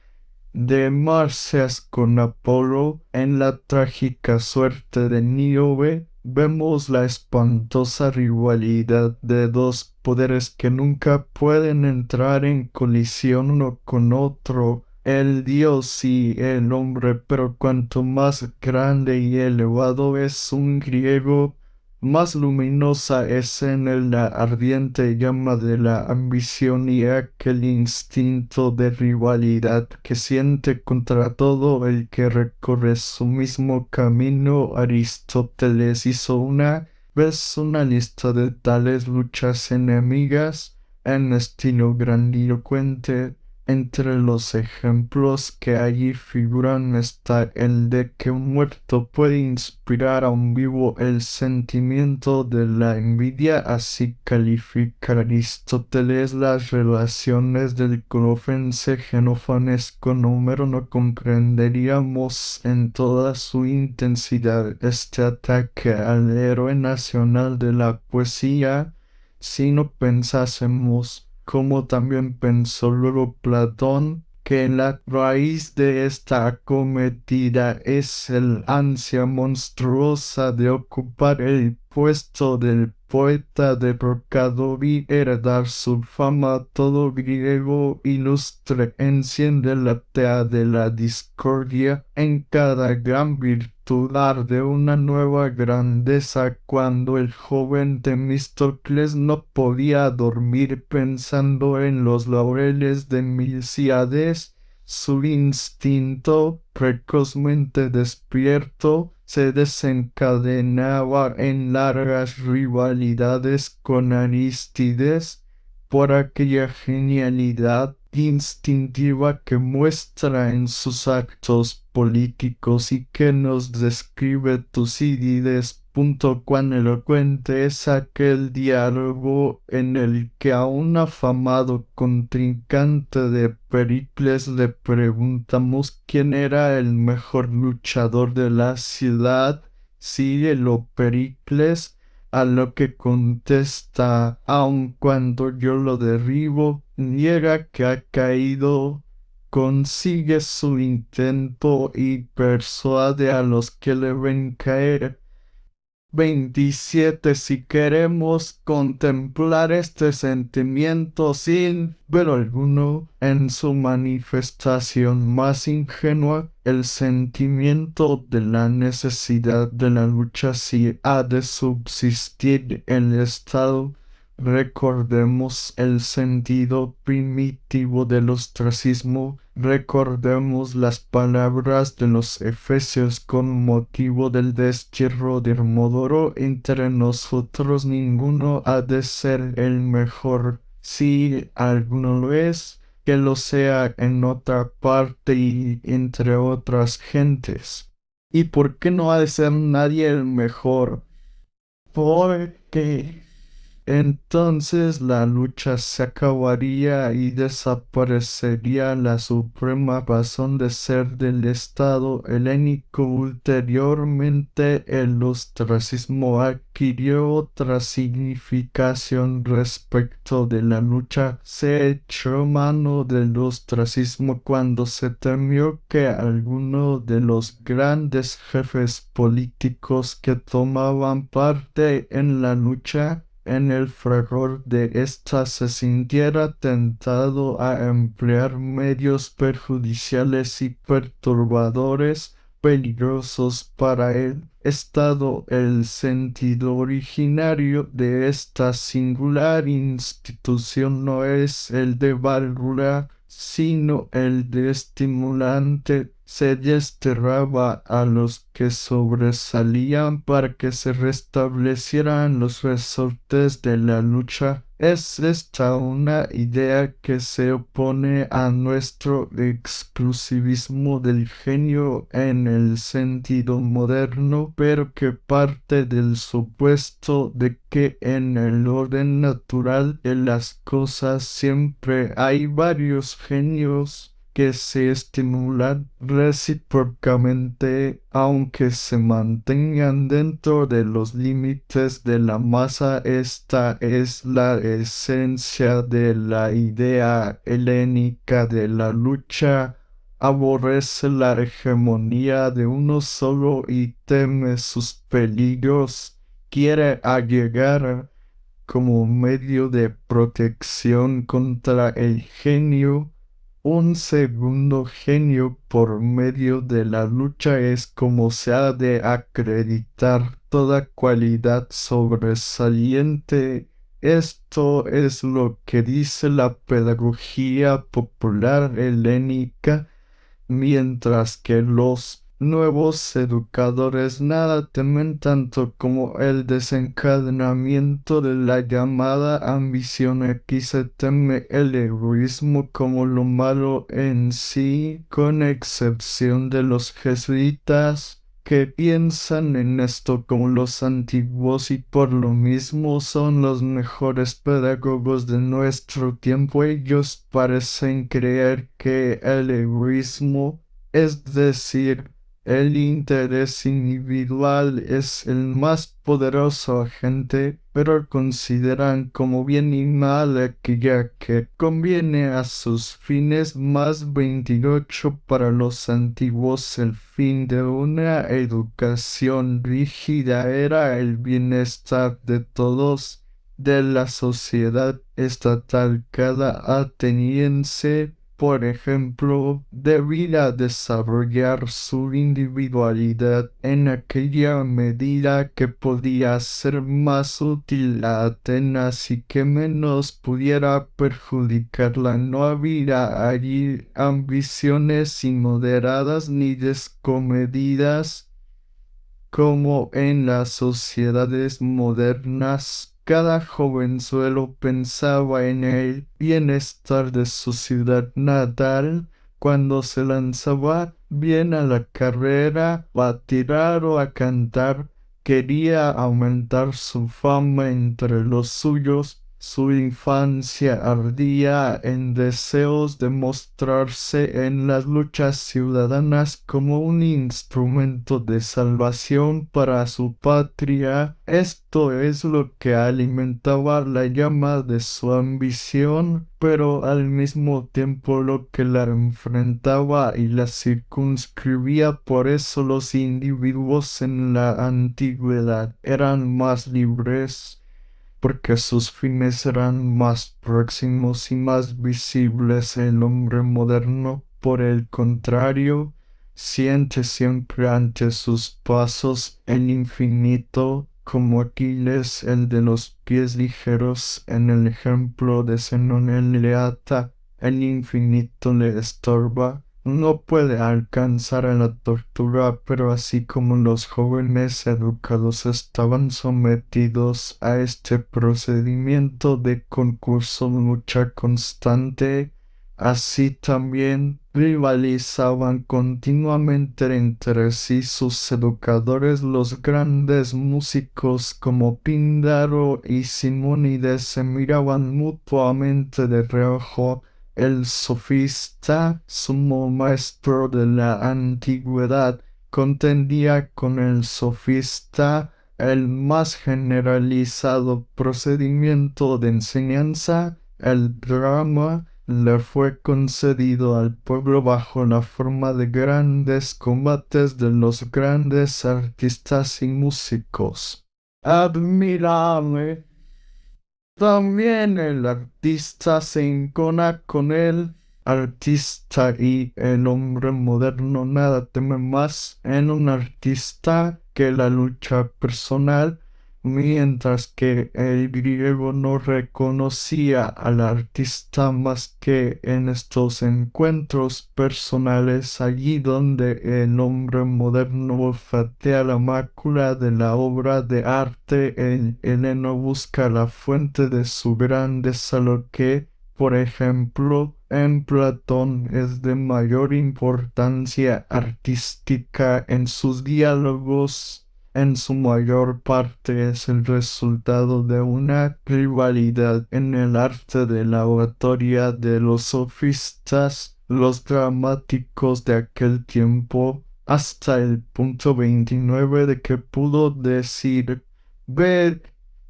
de Marcias con Apolo, en la trágica suerte de Níobe, vemos la espantosa rivalidad de dos poderes que nunca pueden entrar en colisión uno con otro, el dios y el hombre. Pero cuanto más grande y elevado es un griego, más luminosa es en él la ardiente llama de la ambición y aquel instinto de rivalidad que siente contra todo el que recorre su mismo camino. Aristóteles hizo una vez una lista de tales luchas enemigas en estilo grandilocuente. Entre los ejemplos que allí figuran está el de que un muerto puede inspirar a un vivo el sentimiento de la envidia. Así califica Aristóteles las relaciones del colofense Genófanes con Homero. No comprenderíamos en toda su intensidad este ataque al héroe nacional de la poesía si no pensásemos, como también pensó luego Platón, que la raíz de esta acometida es el ansia monstruosa de ocupar el puesto del poeta derrocado vi heredar su fama, todo griego ilustre enciende la tea de la discordia, en cada gran virtud arde una nueva grandeza, cuando el joven Temístocles no podía dormir pensando en los laureles de Milcíades. Su instinto, precozmente despierto, se desencadenaba en largas rivalidades con Arístides por aquella genialidad instintiva que muestra en sus actos políticos y que nos describe Tucídides. Cuán elocuente es aquel diálogo en el que a un afamado contrincante de Pericles le preguntamos quién era el mejor luchador de la ciudad, síguelo Pericles, a lo que contesta, aun cuando yo lo derribo, niega que ha caído, consigue su intento y persuade a los que le ven caer. 27. Si queremos contemplar este sentimiento sin ver alguno en su manifestación más ingenua, el sentimiento de la necesidad de la lucha si ha de subsistir en el Estado, recordemos el sentido primitivo del ostracismo, recordemos las palabras de los efesios con motivo del destierro de Hermodoro: entre nosotros ninguno ha de ser el mejor, si alguno lo es, que lo sea en otra parte y entre otras gentes. ¿Y por qué no ha de ser nadie el mejor? Porque entonces la lucha se acabaría y desaparecería la suprema razón de ser del Estado helénico. Ulteriormente, el ostracismo adquirió otra significación respecto de la lucha. Se echó mano del ostracismo cuando se temió que alguno de los grandes jefes políticos que tomaban parte en la lucha, en el fragor de ésta, se sintiera tentado a emplear medios perjudiciales y perturbadores, peligrosos para el Estado. El sentido originario de esta singular institución no es el de válvula, sino el de estimulante. Se desterraba a los que sobresalían para que se restablecieran los resortes de la lucha. Es esta una idea que se opone a nuestro exclusivismo del genio en el sentido moderno, pero que parte del supuesto de que en el orden natural de las cosas siempre hay varios genios que se estimulan recíprocamente, aunque se mantengan dentro de los límites de la masa. Esta es la esencia de la idea helénica de la lucha. Aborrece la hegemonía de uno solo y teme sus peligros. Quiere allegar como medio de protección contra el genio un segundo genio por medio de la lucha. Es como se ha de acreditar toda cualidad sobresaliente. Esto es lo que dice la pedagogía popular helénica, mientras que los nuevos educadores nada temen tanto como el desencadenamiento de la llamada ambición. Aquí se teme el egoísmo como lo malo en sí, con excepción de los jesuitas, que piensan en esto como los antiguos y por lo mismo son los mejores pedagogos de nuestro tiempo. Ellos parecen creer que el egoísmo, es decir, El interés individual es el más poderoso agente, pero consideran como bien y mal aquella que conviene a sus fines. Más 28 para los antiguos el fin de una educación rígida era el bienestar de todos de la sociedad estatal. Cada ateniense, por ejemplo, debía desarrollar su individualidad en aquella medida que podía ser más útil a Atenas y que menos pudiera perjudicarla. No había allí ambiciones inmoderadas ni descomedidas como en las sociedades modernas. Cada jovenzuelo pensaba en el bienestar de su ciudad natal cuando se lanzaba bien a la carrera, a tirar o a cantar. Quería aumentar su fama entre los suyos. Su infancia ardía en deseos de mostrarse en las luchas ciudadanas como un instrumento de salvación para su patria. Esto es lo que alimentaba la llama de su ambición, pero al mismo tiempo lo que la enfrentaba y la circunscribía. Por eso los individuos en la antigüedad eran más libres, porque sus fines eran más próximos y más visibles. El hombre moderno, por el contrario, siente siempre ante sus pasos el infinito, como Aquiles, el de los pies ligeros, en el ejemplo de Zenón el Leata. El infinito le estorba. No puede alcanzar a la tortura, pero así como los jóvenes educados estaban sometidos a este procedimiento de concurso, lucha constante, así también rivalizaban continuamente entre sí sus educadores. Los grandes músicos como Píndaro y Simónides se miraban mutuamente de reojo. El sofista, sumo maestro de la antigüedad, contendía con el sofista. El más generalizado procedimiento de enseñanza, el drama, le fue concedido al pueblo bajo la forma de grandes combates de los grandes artistas y músicos. Admirable. También el artista se encona con el artista, y el hombre moderno nada teme más en un artista que la lucha personal, mientras que el griego no reconocía al artista más que en estos encuentros personales, allí donde el hombre moderno olfatea la mácula de la obra de arte. El heleno busca la fuente de su grandeza, lo que, por ejemplo, en Platón es de mayor importancia artística. En sus diálogos, en su mayor parte es el resultado de una rivalidad en el arte de la oratoria de los sofistas, los dramáticos de aquel tiempo, hasta el punto 29 de que pudo decir: «Ved,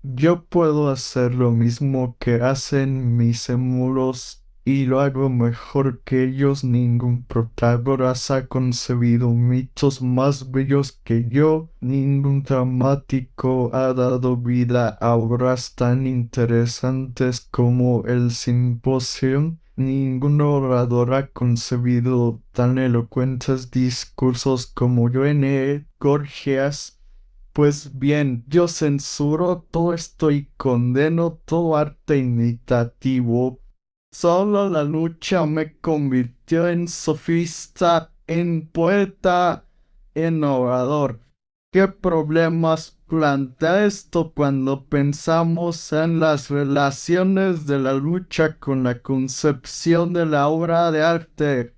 yo puedo hacer lo mismo que hacen mis emulos, y lo hago mejor que ellos. Ningún Protágoras ha concebido mitos más bellos que yo, ningún dramático ha dado vida a obras tan interesantes como el Simposio, ningún orador ha concebido tan elocuentes discursos como yo en Gorgias». Pues bien, yo censuro todo esto y condeno todo arte imitativo. Solo la lucha me convirtió en sofista, en poeta, en orador. ¿Qué problemas plantea esto cuando pensamos en las relaciones de la lucha con la concepción de la obra de arte?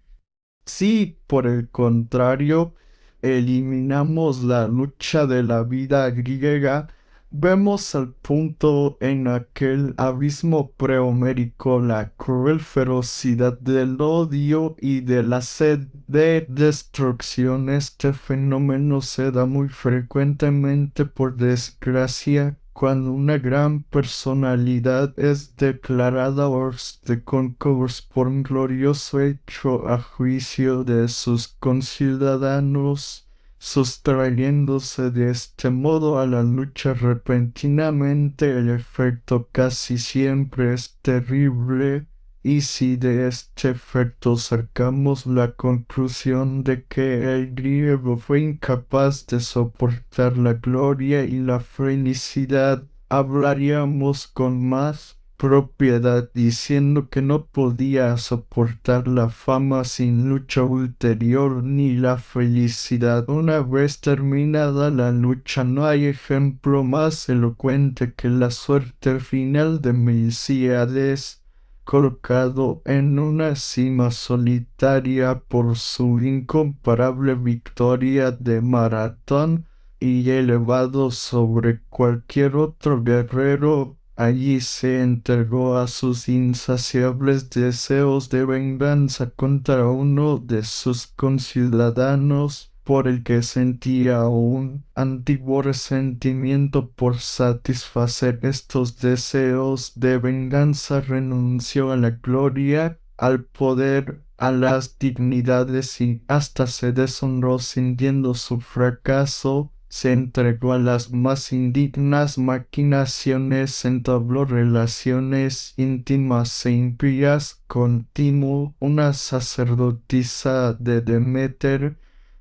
Si, por el contrario, eliminamos la lucha de la vida griega, Vemos al punto en aquel abismo prehomérico la cruel ferocidad del odio y de la sed de destrucción. Este fenómeno se da muy frecuentemente, por desgracia, cuando una gran personalidad es declarada hors de concurso por un glorioso hecho a juicio de sus conciudadanos, sustrayéndose de este modo a la lucha repentinamente. El efecto casi siempre es terrible, y si de este efecto sacamos la conclusión de que el griego fue incapaz de soportar la gloria y la felicidad, hablaríamos con más propiedad diciendo que no podía soportar la fama sin lucha ulterior ni la felicidad. Una vez terminada la lucha, no hay ejemplo más elocuente que la suerte final de Milcíades, colocado en una cima solitaria por su incomparable victoria de Maratón y elevado sobre cualquier otro guerrero. Allí se entregó a sus insaciables deseos de venganza contra uno de sus conciudadanos, por el que sentía un antiguo resentimiento. Por satisfacer estos deseos de venganza renunció a la gloria, al poder, a las dignidades, y hasta se deshonró sintiendo su fracaso. Se entregó a las más indignas maquinaciones, entabló relaciones íntimas e impías con Timeo, una sacerdotisa de Demeter,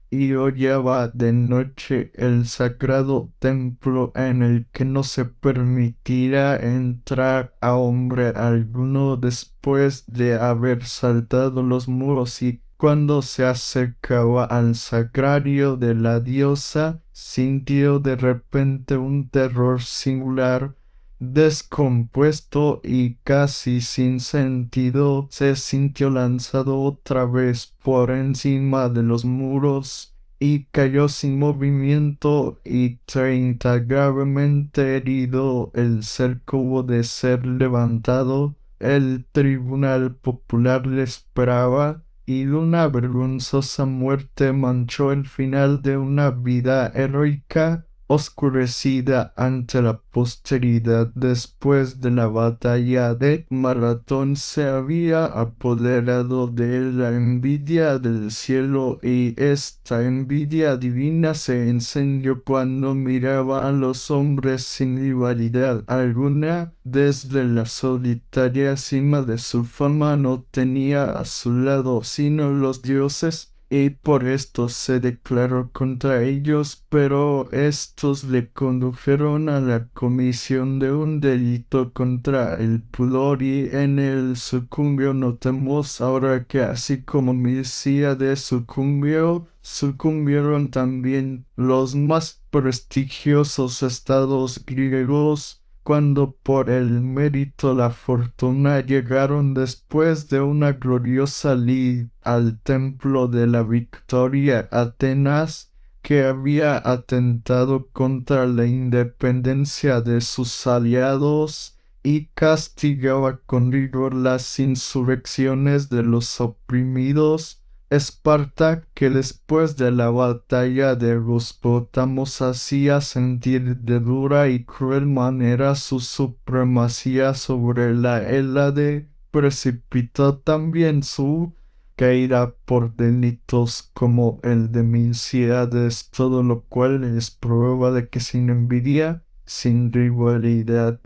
y hollaba de noche el sagrado templo, en el que no se permitirá entrar a hombre alguno después de haber saltado los muros. Y cuando se acercaba al sagrario de la diosa, sintió de repente un terror singular. Descompuesto y casi sin sentido, se sintió lanzado otra vez por encima de los muros y cayó sin movimiento, y 30 gravemente herido. El cerco hubo de ser levantado, el tribunal popular le esperaba, y una vergonzosa muerte manchó el final de una vida heroica, oscurecida ante la posteridad. Después de la batalla de Maratón se había apoderado de él la envidia del cielo, y esta envidia divina se encendió cuando miraba a los hombres sin rivalidad alguna. Desde la solitaria cima de su fama no tenía a su lado sino los dioses, y por esto se declaró contra ellos, pero estos le condujeron a la comisión de un delito contra el pudor, y en él sucumbió. Notemos ahora que así como Milcíades sucumbió, sucumbieron también los más prestigiosos estados griegos, cuando por el mérito, la fortuna, llegaron después de una gloriosa lid al templo de la victoria. Atenas, que había atentado contra la independencia de sus aliados y castigaba con rigor las insurrecciones de los oprimidos. Esparta, que después de la batalla de los Pótamos hacía sentir de dura y cruel manera su supremacía sobre la Hélade, precipitó también su caída por delitos como el de Milcíades, todo lo cual es prueba de que sin envidia, sin rivalidad,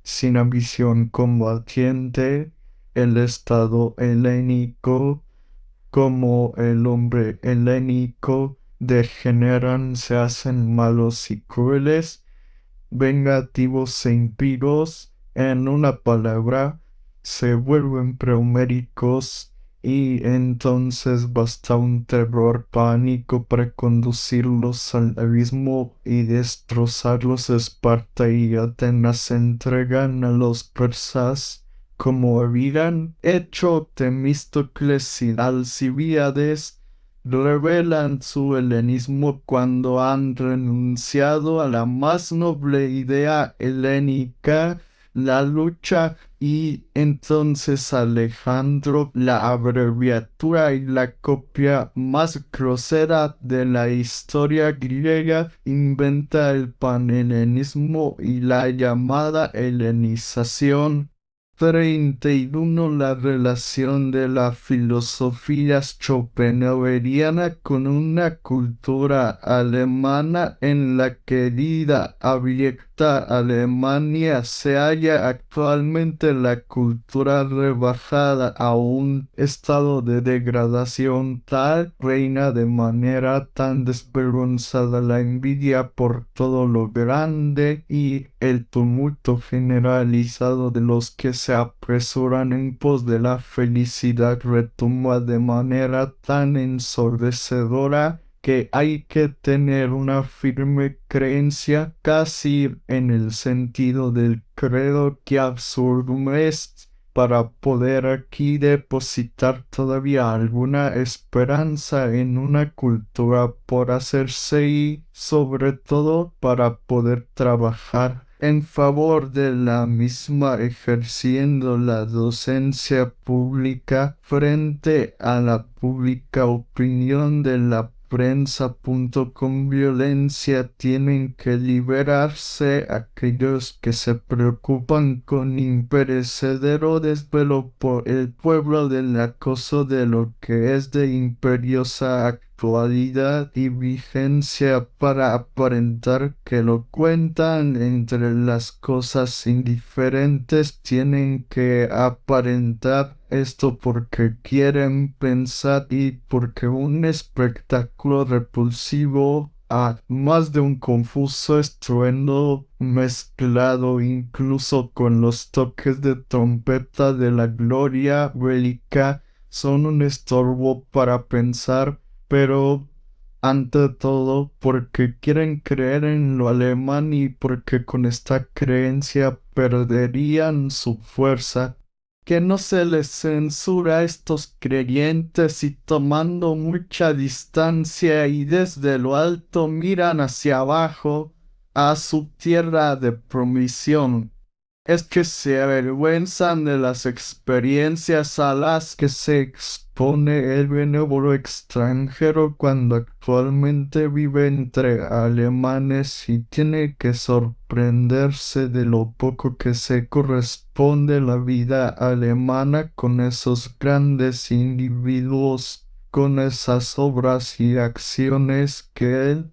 sin ambición combatiente, el Estado helénico como el hombre helénico degeneran, se hacen malos y crueles, vengativos e impíos. En una palabra, se vuelven prehoméricos, y entonces basta un terror pánico para conducirlos al abismo y destrozarlos. Esparta y Atenas se entregan a los persas, como habían hecho Temístocles y Alcibíades. revelan su helenismo cuando han renunciado a la más noble idea helénica, la lucha, y entonces Alejandro, la abreviatura y la copia más grosera de la historia griega, inventa el panhelenismo y la llamada helenización. 31. La relación de la filosofía schopenhaueriana con una cultura alemana. En la querida abierta Alemania se halla actualmente la cultura rebajada a un estado de degradación tal, reina de manera tan desvergonzada la envidia por todo lo grande y el tumulto generalizado de los que se apresuran en pos de la felicidad retumba de manera tan ensordecedora que hay que tener una firme creencia, casi en el sentido del credo que absurdum est, para poder aquí depositar todavía alguna esperanza en una cultura por hacerse y, sobre todo, para poder trabajar en favor de la misma, ejerciendo la docencia pública frente a la pública opinión de la prensa. Con violencia tienen que liberarse aquellos que se preocupan con imperecedero desvelo por el pueblo del acoso de lo que es de imperiosa actualidad y vigencia, para aparentar que lo cuentan. Entre las cosas indiferentes tienen que aparentar esto porque quieren pensar y porque un espectáculo repulsivo, más de un confuso estruendo mezclado incluso con los toques de trompeta de la gloria bélica, son un estorbo para pensar, pero ante todo porque quieren creer en lo alemán y porque con esta creencia perderían su fuerza. Que no se les censura a estos creyentes, y tomando mucha distancia y desde lo alto miran hacia abajo a su tierra de promisión. Es que se avergüenzan de las experiencias a las que se expone el benévolo extranjero cuando actualmente vive entre alemanes, y tiene que sorprenderse de lo poco que se corresponde la vida alemana con esos grandes individuos, con esas obras y acciones que él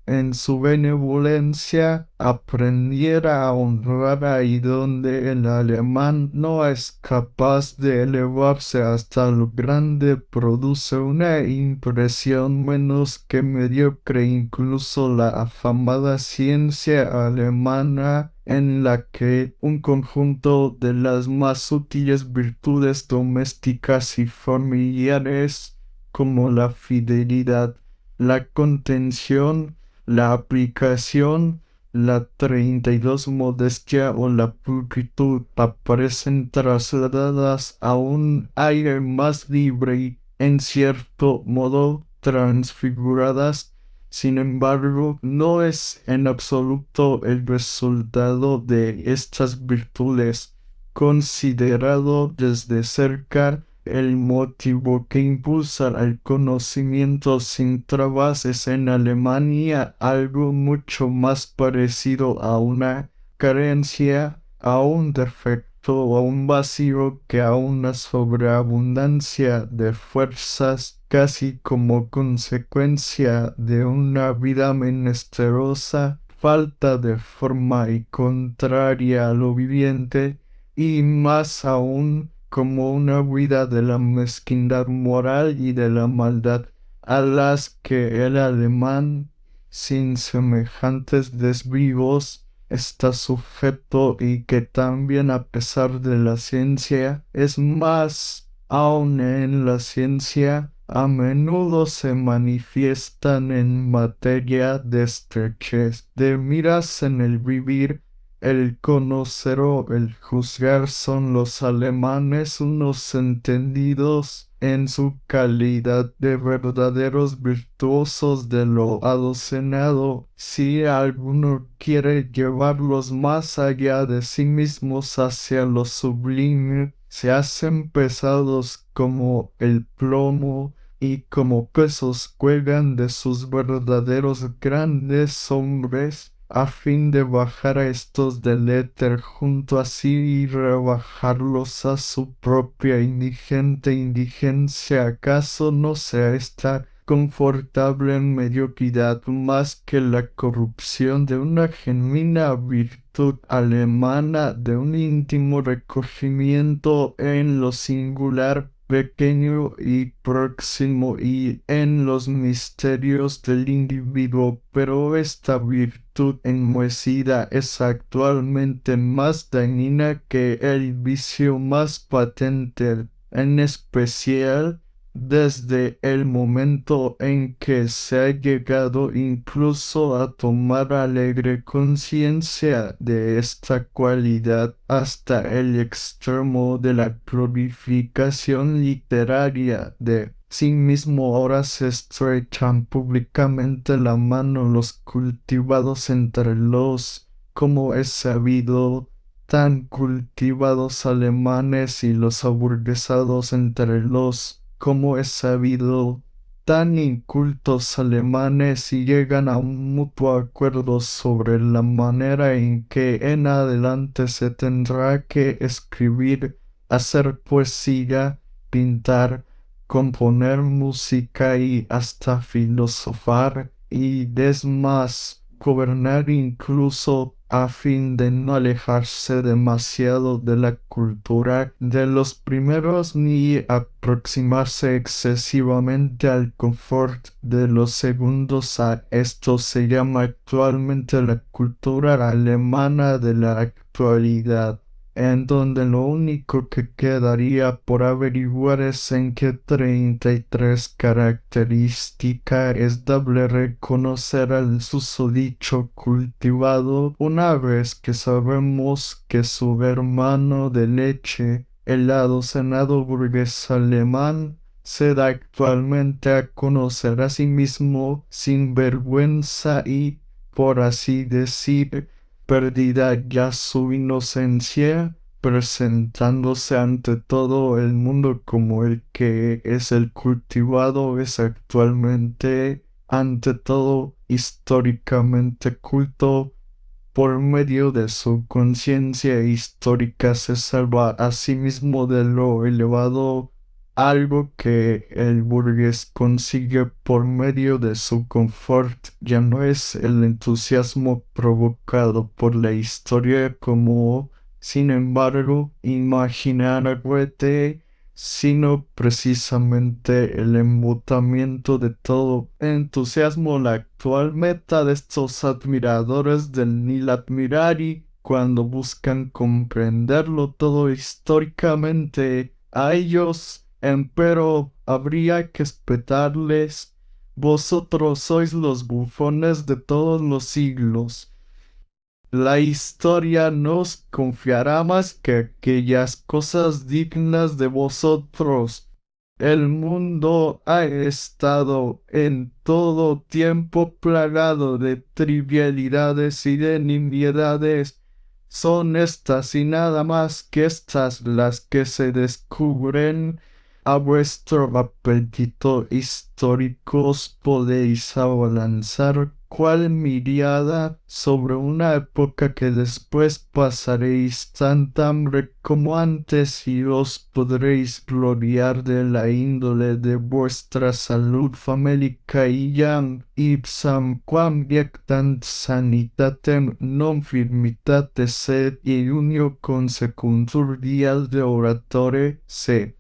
en su benevolencia aprendiera a honrar, ahí donde el alemán no es capaz de elevarse hasta lo grande, produce una impresión menos que mediocre incluso la afamada ciencia alemana, en la que un conjunto de las más sutiles virtudes domésticas y familiares, como la fidelidad, la contención, la aplicación, la 32 modestia o la pulcritud, aparecen trasladadas a un aire más libre y, en cierto modo, transfiguradas. Sin embargo, no es en absoluto el resultado de estas virtudes, considerado desde cerca. El motivo que impulsa al conocimiento sin trabas es en Alemania algo mucho más parecido a una carencia, a un defecto o a un vacío que a una sobreabundancia de fuerzas, casi como consecuencia de una vida menesterosa, falta de forma y contraria a lo viviente, y más aún como una huida de la mezquindad moral y de la maldad, a las que el alemán, sin semejantes desvíos, está sujeto, y que también, a pesar de la ciencia, es más aún en la ciencia, a menudo se manifiestan en materia de estrechez de miras en el vivir. El conocer o el juzgar son los alemanes unos entendidos en su calidad de verdaderos virtuosos de lo adocenado. Si alguno quiere llevarlos más allá de sí mismos hacia lo sublime, se hacen pesados como el plomo y como pesos cuelgan de sus verdaderos grandes hombres, a fin de bajar a estos del éter junto así y rebajarlos a su propia indigente indigencia. ¿Acaso no sea esta confortable en mediocridad más que la corrupción de una genuina virtud alemana, de un íntimo recogimiento en lo singular, pequeño y próximo y en los misterios del individuo? Pero esta virtud enmohecida es actualmente más dañina que el vicio más patente, en especial desde el momento en que se ha llegado incluso a tomar alegre conciencia de esta cualidad hasta el extremo de la glorificación literaria de sí mismo. Ahora se estrechan públicamente la mano los cultivados entre los, como es sabido, tan cultivados alemanes y los aburguesados entre los, como es sabido, tan incultos alemanes, y llegan a un mutuo acuerdo sobre la manera en que en adelante se tendrá que escribir, hacer poesía, pintar, componer música y hasta filosofar, y desmás gobernar incluso, a fin de no alejarse demasiado de la cultura de los primeros ni aproximarse excesivamente al confort de los segundos. A esto se llama actualmente la cultura alemana de la actualidad, en donde lo único que quedaría por averiguar es en qué 33 característica es dable reconocer al susodicho cultivado, una vez que sabemos que su hermano de leche, el adocenado burgués alemán, se da actualmente a conocer a sí mismo sin vergüenza y, por así decir, perdida ya su inocencia, presentándose ante todo el mundo como el que es el cultivado, es actualmente ante todo históricamente culto. Por medio de su conciencia histórica se salva a sí mismo de lo elevado, algo que el burgués consigue por medio de su confort. Ya no es el entusiasmo provocado por la historia como, sin embargo, imaginar Goethe, sino precisamente el embotamiento de todo entusiasmo. La actual meta de estos admiradores del Nil Admirari, cuando buscan comprenderlo todo históricamente, a ellos, empero, habría que espetarles: vosotros sois los bufones de todos los siglos. La historia nos confiará más que aquellas cosas dignas de vosotros. El mundo ha estado en todo tiempo plagado de trivialidades y de nimiedades. Son estas y nada más que estas las que se descubren a vuestro apetito histórico. Os podéis abalanzar cual mirada sobre una época que después pasaréis tanta hambre como antes, y os podréis gloriar de la índole de vuestra salud famélica, y jam ipsam quam viectant sanitatem non firmitate sed iunio consecuntur dias de oratore. C.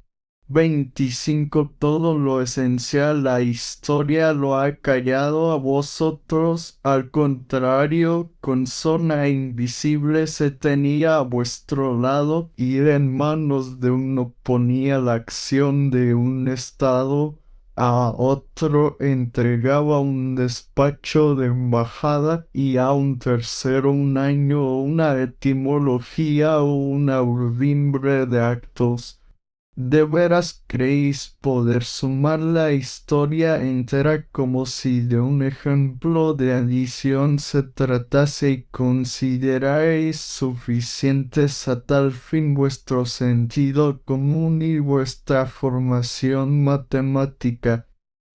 25. Todo lo esencial la historia lo ha callado a vosotros. Al contrario, con zona invisible se tenía a vuestro lado, y en manos de uno ponía la acción de un estado, a otro entregaba un despacho de embajada, y a un tercero un año, una etimología o una urdimbre de actos. ¿De veras creéis poder sumar la historia entera como si de un ejemplo de adición se tratase y consideráis suficientes a tal fin vuestro sentido común y vuestra formación matemática?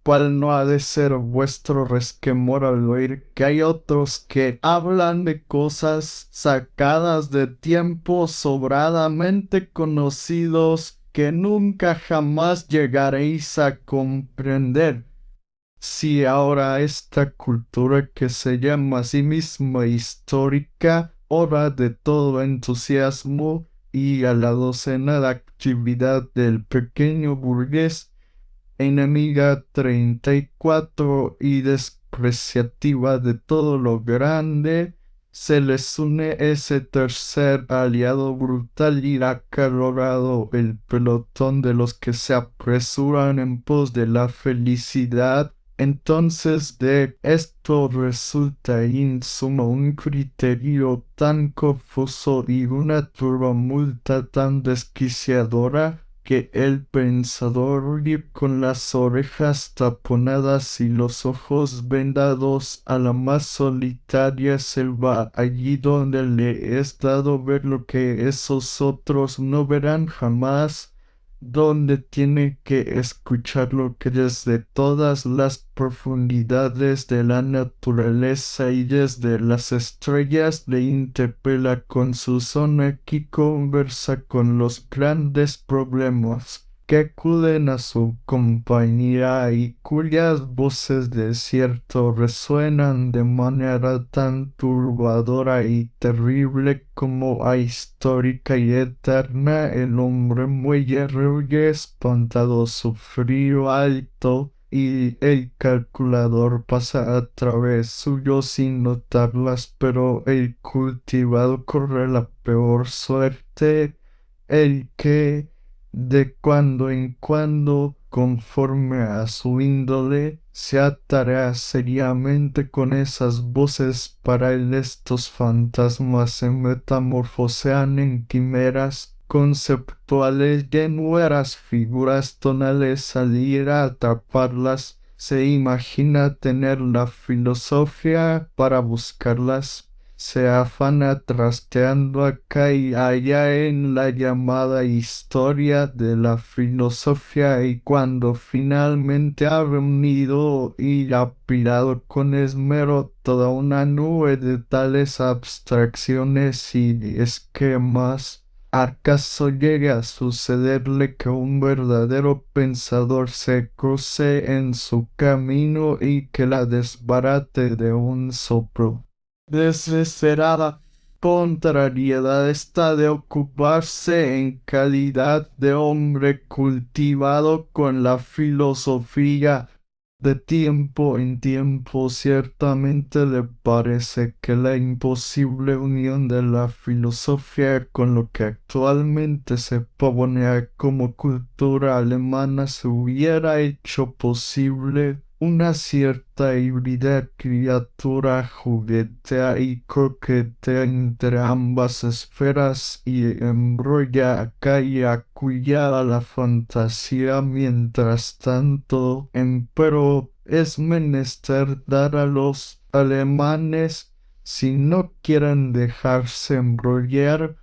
¿Cuál no ha de ser vuestro resquemor al oír que hay otros que hablan de cosas sacadas de tiempos sobradamente conocidos que nunca jamás llegaréis a comprender? Si ahora esta cultura que se llama a sí misma histórica, ora de todo entusiasmo y a la docena de actividad del pequeño burgués, enemiga 34 y despreciativa de todo lo grande, se les une ese tercer aliado brutal y acalorado, el pelotón de los que se apresuran en pos de la felicidad. Entonces de esto resulta en suma un criterio tan confuso y una turbamulta tan desquiciadora, que el pensador con las orejas taponadas y los ojos vendados a la más solitaria selva, allí donde le es dado ver lo que esos otros no verán jamás, donde tiene que escuchar lo que desde todas las profundidades de la naturaleza y desde las estrellas le interpela con su zona que conversa con los grandes problemas que acuden a su compañía y cuyas voces de cierto resuenan de manera tan turbadora y terrible como ahistórica y eterna. El hombre muelle rehuye espantado su frío alto, y el calculador pasa a través suyo sin notarlas, pero el cultivado corre la peor suerte, el que de cuando en cuando, conforme a su índole, se atarea seriamente con esas voces. Para él estos fantasmas se metamorfosean en quimeras conceptuales y en nuevas figuras tonales. Al ir a atraparlas, se imagina tener la filosofía para buscarlas. Se afana trasteando acá y allá en la llamada historia de la filosofía, y cuando finalmente ha reunido y apilado con esmero toda una nube de tales abstracciones y esquemas, ¿acaso llegue a sucederle que un verdadero pensador se cruce en su camino y que la desbarate de un soplo? Desesperada contrariedad está de ocuparse en calidad de hombre cultivado con la filosofía. De tiempo en tiempo ciertamente le parece que la imposible unión de la filosofía con lo que actualmente se pavonea como cultura alemana se hubiera hecho posible. Una cierta híbrida criatura juguetea y coquetea entre ambas esferas y embrolla acá y acullá a la fantasía. Mientras tanto, empero, es menester dar a los alemanes, si no quieren dejarse embrollar,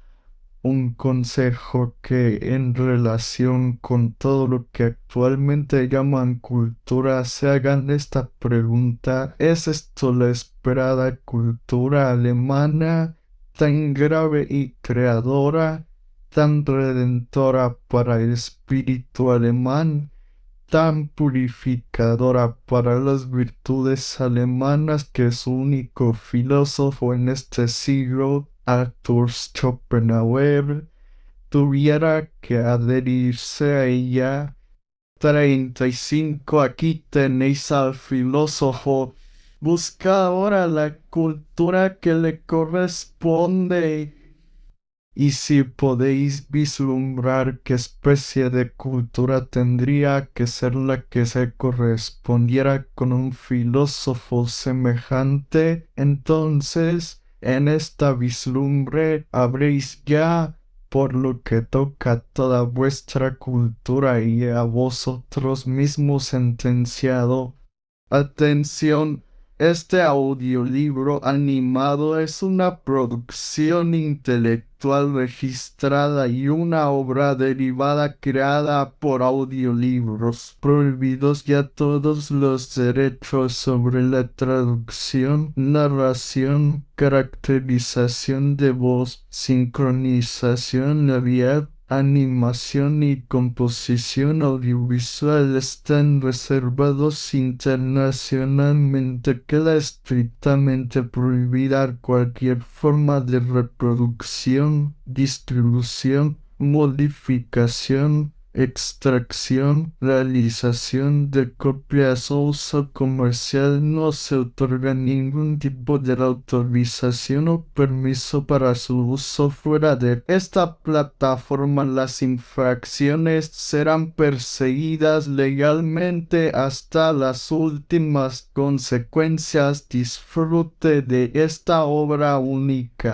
un consejo que en relación con todo lo que actualmente llaman cultura se hagan esta pregunta: ¿es esto la esperada cultura alemana, tan grave y creadora, tan redentora para el espíritu alemán, tan purificadora para las virtudes alemanas, que su único filósofo en este siglo, Arthur Schopenhauer, tuviera que adherirse a ella? 35. Aquí tenéis al filósofo. Busca ahora la cultura que le corresponde. Y si podéis vislumbrar qué especie de cultura tendría que ser la que se correspondiera con un filósofo semejante, entonces en esta vislumbre habréis ya por lo que toca toda vuestra cultura y a vosotros mismos sentenciado. Atención, este audiolibro animado es una producción intelectual registrada y una obra derivada creada por Audiolibros Prohibidos, y a todos los derechos sobre la traducción, narración, caracterización de voz, sincronización labial, animación y composición audiovisual están reservados internacionalmente. Queda estrictamente prohibida cualquier forma de reproducción, distribución, modificación, extracción, realización de copias o uso comercial. No se otorga ningún tipo de autorización o permiso para su uso fuera de esta plataforma. Las infracciones serán perseguidas legalmente hasta las últimas consecuencias. Disfrute de esta obra única.